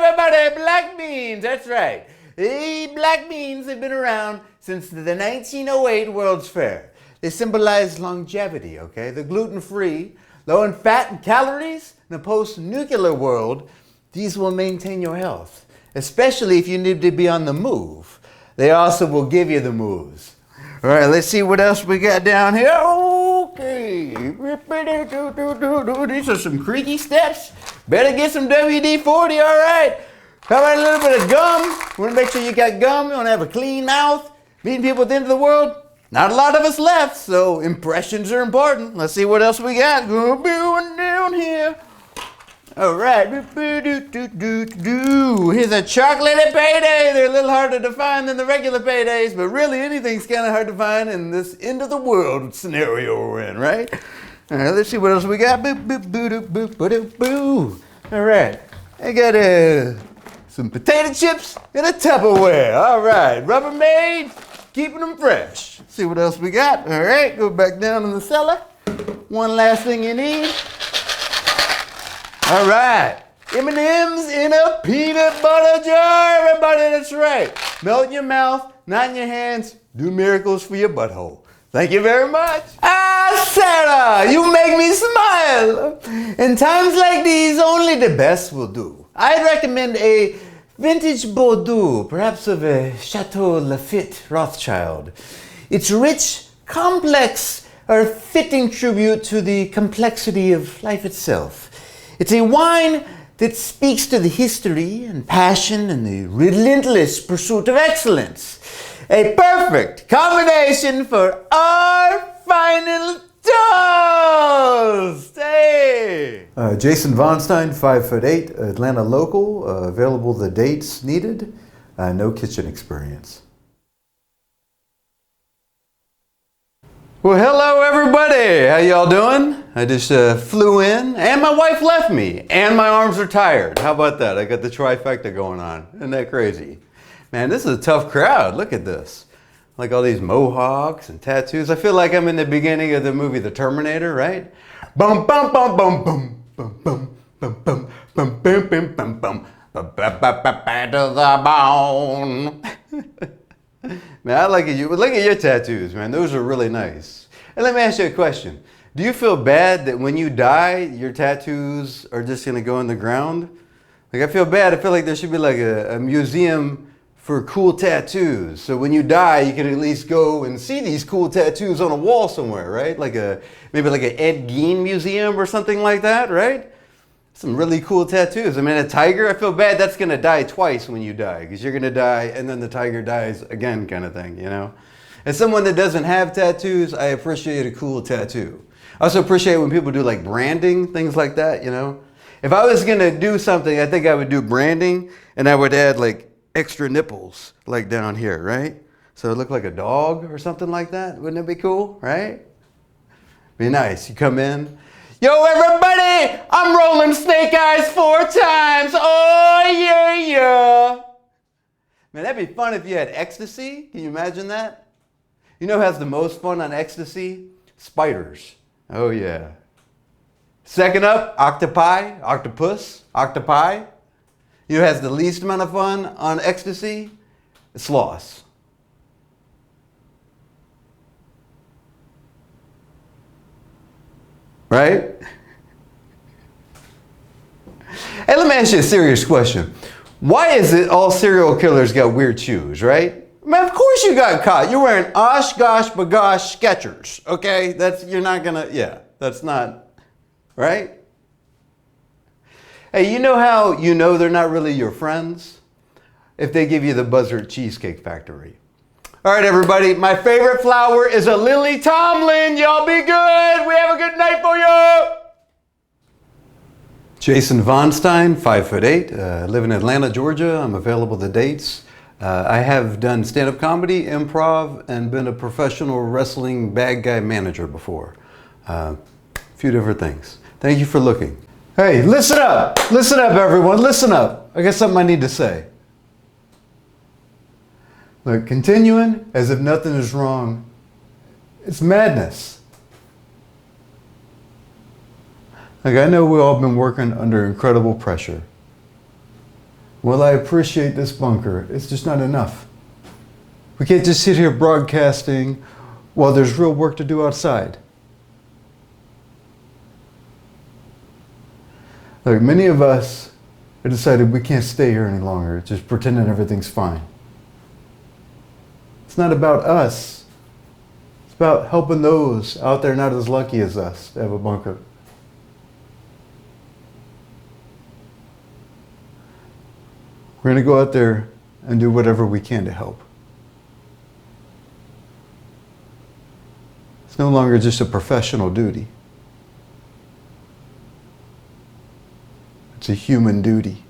Everybody, black beans. That's right. Black beans have been around since the 1908 World's Fair. They symbolize longevity, okay? They're gluten-free, low in fat and calories. In a post-nuclear world, these will maintain your health, especially if you need to be on the move. They also will give you the moves. All right, let's see what else we got down here. Okay. These are some creaky steps. Better get some WD-40, all right. How about a little bit of gum? You want to make sure you got gum. You want to have a clean mouth. Meeting people at the end of the world. Not a lot of us left, so impressions are important. Let's see what else we got going down here. All right. Here's a chocolatey payday. They're a little harder to find than the regular paydays, but really anything's kind of hard to find in this end of the world scenario we're in, right? All right, let's see what else we got. All right. I got some potato chips and a Tupperware. All right. Rubbermaid, keeping them fresh. See what else we got. All right, go back down in the cellar. One last thing you need. All right, M&M's in a peanut butter jar. Everybody, that's right. Melt in your mouth, not in your hands. Do miracles for your butthole. Thank you very much. Sarah, you make me smile. In times like these, only the best will do. I'd recommend a vintage Bordeaux, perhaps of a Chateau Lafite Rothschild. Its rich, complex, or fitting tribute to the complexity of life itself. It's a wine that speaks to the history and passion and the relentless pursuit of excellence. A perfect combination for our final toast! Hey! Jason Von Stein, 5'8", Atlanta local, available the dates needed, no kitchen experience. Well, hello everybody. How y'all doing? I just flew in, and my wife left me, and my arms are tired. How about that? I got the trifecta going on. Isn't that crazy? Man, this is a tough crowd. Look at this. Like all these mohawks and tattoos. I feel like I'm in the beginning of the movie The Terminator, right? Bum bum bum bum bum bum bum bum bum bum bum bum bum bum to the bone. Man, I like you. Look at your tattoos, man. Those are really nice. And let me ask you a question. Do you feel bad that when you die, your tattoos are just gonna go in the ground? Like, I feel bad. I feel like there should be like a museum for cool tattoos. So when you die, you can at least go and see these cool tattoos on a wall somewhere, right? Maybe like an Ed Gein museum or something like that, right? Some really cool tattoos. I mean, a tiger, I feel bad that's gonna die twice when you die, because you're gonna die and then the tiger dies again kind of thing, you know? As someone that doesn't have tattoos, I appreciate a cool tattoo. I also appreciate when people do like branding, things like that, you know? If I was gonna do something, I think I would do branding, and I would add like extra nipples, like down here, right? So it looked like a dog or something like that. Wouldn't it be cool, right? Be nice. You come in, yo everybody, I'm rolling snake eyes 4 times. Oh yeah, yeah. Man, that'd be fun if you had ecstasy. Can you imagine that? You know who has the most fun on ecstasy? Spiders. Oh yeah. Second up, octopi, octopus, octopi. You know who has the least amount of fun on ecstasy? Sloths. Right? Hey, let me ask you a serious question. Why is it all serial killers got weird shoes, right? Man, of course you got caught. You're wearing Osh Gosh Bagosh Skechers, okay? That's not, right? Hey, you know how you know they're not really your friends? If they give you the Buzzard Cheesecake Factory. All right, everybody, my favorite flower is a Lily Tomlin. Y'all be good. We have a good night for you. Jason Von Stein, 5'8", live in Atlanta, Georgia. I'm available the dates. I have done stand-up comedy, improv, and been a professional wrestling bad guy manager before. A few different things. Thank you for looking. Hey, listen up! Listen up, everyone, listen up. I got something I need to say. Look, continuing as if nothing is wrong, it's madness. Like, I know we've all been working under incredible pressure. Well, I appreciate this bunker. It's just not enough. We can't just sit here broadcasting while there's real work to do outside. Like, many of us have decided we can't stay here any longer, just pretending everything's fine. It's not about us. It's about helping those out there not as lucky as us to have a bunker. We're going to go out there and do whatever we can to help. It's no longer just a professional duty. It's a human duty.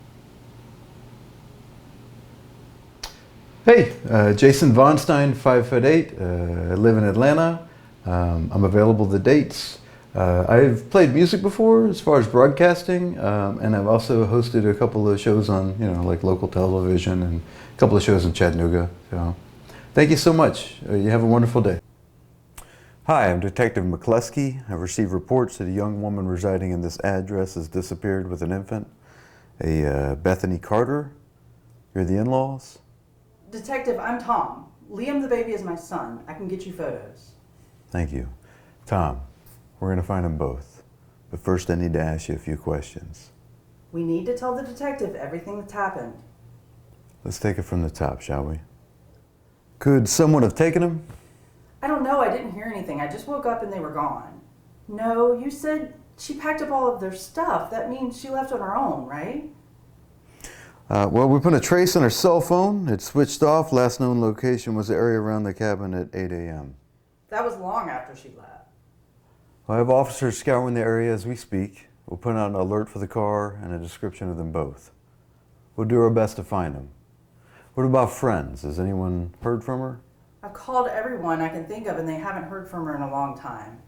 Hey, Jason Von Stein, 5'8", I live in Atlanta. I'm available the dates. I've played music before as far as broadcasting, and I've also hosted a couple of shows on, like local television and a couple of shows in Chattanooga. So, thank you so much. You have a wonderful day. Hi, I'm Detective McCluskey. I've received reports that a young woman residing in this address has disappeared with an infant. Bethany Carter. You're the in-laws? Detective, I'm Tom. Liam the baby is my son. I can get you photos. Thank you. Tom, we're going to find them both. But first I need to ask you a few questions. We need to tell the detective everything that's happened. Let's take it from the top, shall we? Could someone have taken them? I don't know. I didn't hear anything. I just woke up and they were gone. No, you said She packed up all of their stuff. That means she left on her own, right? Well, we put a trace on her cell phone. It switched off. Last known location was the area around the cabin at 8 a.m. That was long after she left. I have officers scouring the area as we speak. We'll put out an alert for the car and a description of them both. We'll do our best to find them. What about friends? Has anyone heard from her? I've called everyone I can think of and they haven't heard from her in a long time.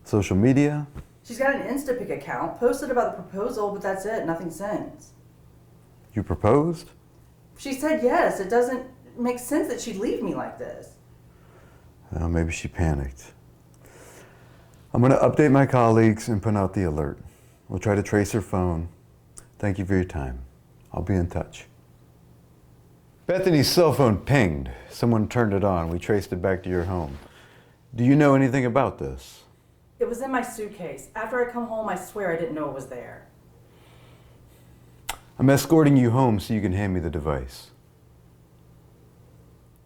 Social media? She's got an Instapic account, posted about the proposal, but that's it, nothing since. You proposed? She said yes. It doesn't make sense that she'd leave me like this. Well, maybe she panicked. I'm going to update my colleagues and put out the alert. We'll try to trace her phone. Thank you for your time. I'll be in touch. Bethany's cell phone pinged. Someone turned it on. We traced it back to your home. Do you know anything about this? It was in my suitcase. After I come home, I swear I didn't know it was there. I'm escorting you home so you can hand me the device.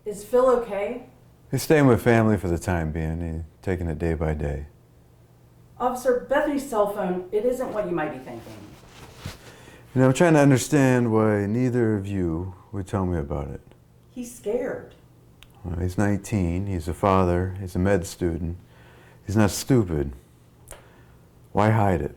Is Phil okay? He's staying with family for the time being. He's taking it day by day. Officer, Bethany's cell phone, it isn't what you might be thinking. You know, I'm trying to understand why neither of you would tell me about it. He's scared. Well, he's 19, he's a father, he's a med student. He's not stupid. Why hide it?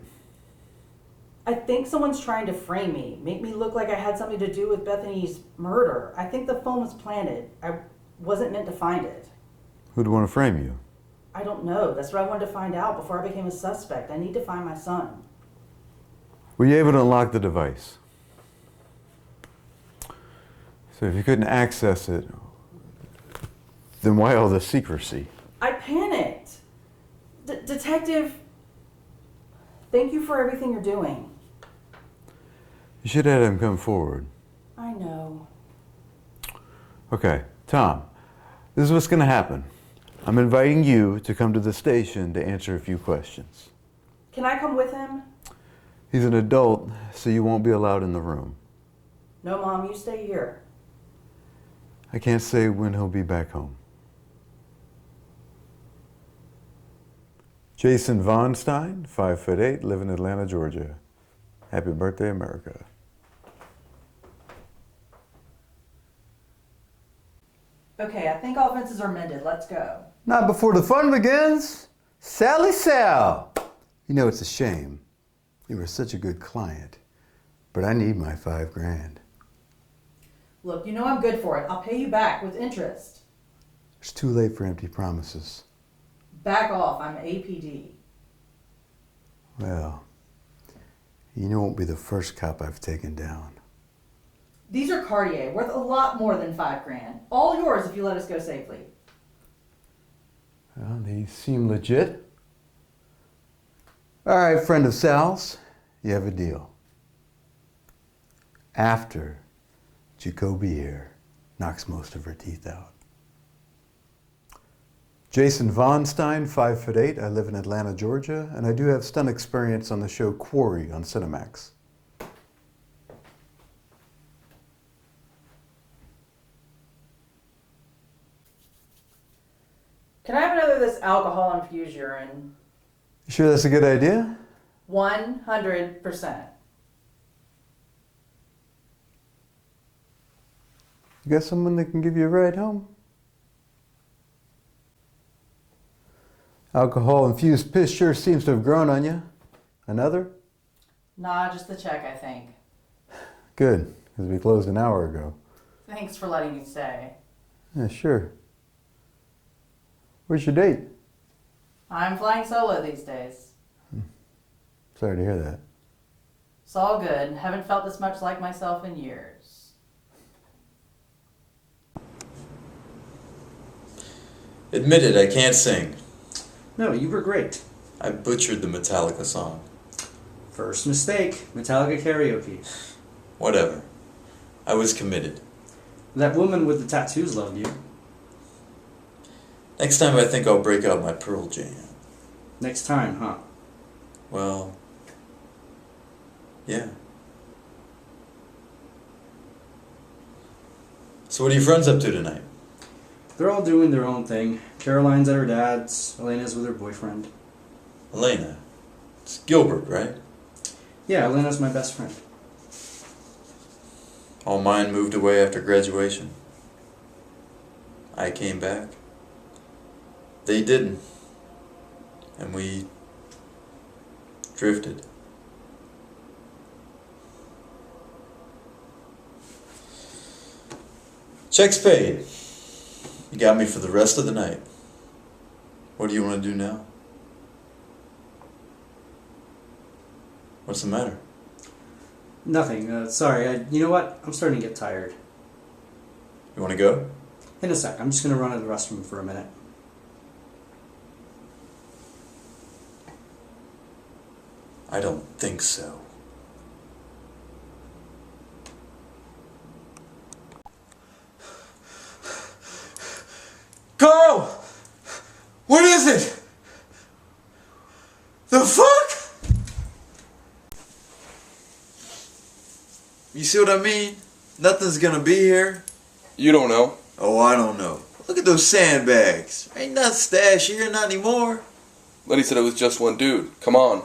I think someone's trying to frame me, make me look like I had something to do with Bethany's murder. I think the phone was planted. I wasn't meant to find it. Who'd want to frame you? I don't know. That's what I wanted to find out before I became a suspect. I need to find my son. Were you able to unlock the device? So if you couldn't access it, then why all the secrecy? I panicked. Detective, thank you for everything you're doing. You should have had him come forward. I know. Okay, Tom, this is what's going to happen. I'm inviting you to come to the station to answer a few questions. Can I come with him? He's an adult, so you won't be allowed in the room. No, Mom, you stay here. I can't say when he'll be back home. Jason Von Stein, 5'8", live in Atlanta, Georgia. Happy birthday, America. Okay, I think all fences are mended. Let's go. Not before the fun begins. Sally Sal. You know, it's a shame. You were such a good client, but I need my $5 grand. Look, you know I'm good for it. I'll pay you back with interest. It's too late for empty promises. Back off. I'm APD. Well, you won't be the first cop I've taken down. These are Cartier, worth a lot more than $5 grand. All yours if you let us go safely. Well, they seem legit. All right, friend of Sal's, you have a deal. After Jacoby here knocks most of her teeth out. Jason Von Stein, 5'8". I live in Atlanta, Georgia, and I do have stunt experience on the show Quarry on Cinemax. Can I have another of this alcohol-infused urine? You sure that's a good idea? 100%. You got someone that can give you a ride home? Alcohol-infused piss sure seems to have grown on you. Another? Nah, just the check, I think. Good, because we closed an hour ago. Thanks for letting me stay. Yeah, sure. Where's your date? I'm flying solo these days. Sorry to hear that. It's all good. Haven't felt this much like myself in years. Admitted, I can't sing. No, you were great. I butchered the Metallica song. First mistake, Metallica karaoke. Whatever. I was committed. That woman with the tattoos loved you. Next time I think I'll break out my Pearl Jam. Next time, huh? Well, yeah. So what are your friends up to tonight? They're all doing their own thing. Caroline's at her dad's, Elena's with her boyfriend. Elena? It's Gilbert, right? Yeah, Elena's my best friend. All mine moved away after graduation. I came back. They didn't. And we drifted. Check's paid. You got me for the rest of the night. What do you want to do now? What's the matter? Nothing. Sorry. You know what? I'm starting to get tired. You want to go? In a sec. I'm just going to run to the restroom for a minute. I don't think so. Carl! What is it? The fuck? You see what I mean? Nothing's gonna be here. You don't know. Oh, I don't know. Look at those sandbags. Ain't nothing stashed here, not anymore. Letty said it was just one dude. Come on.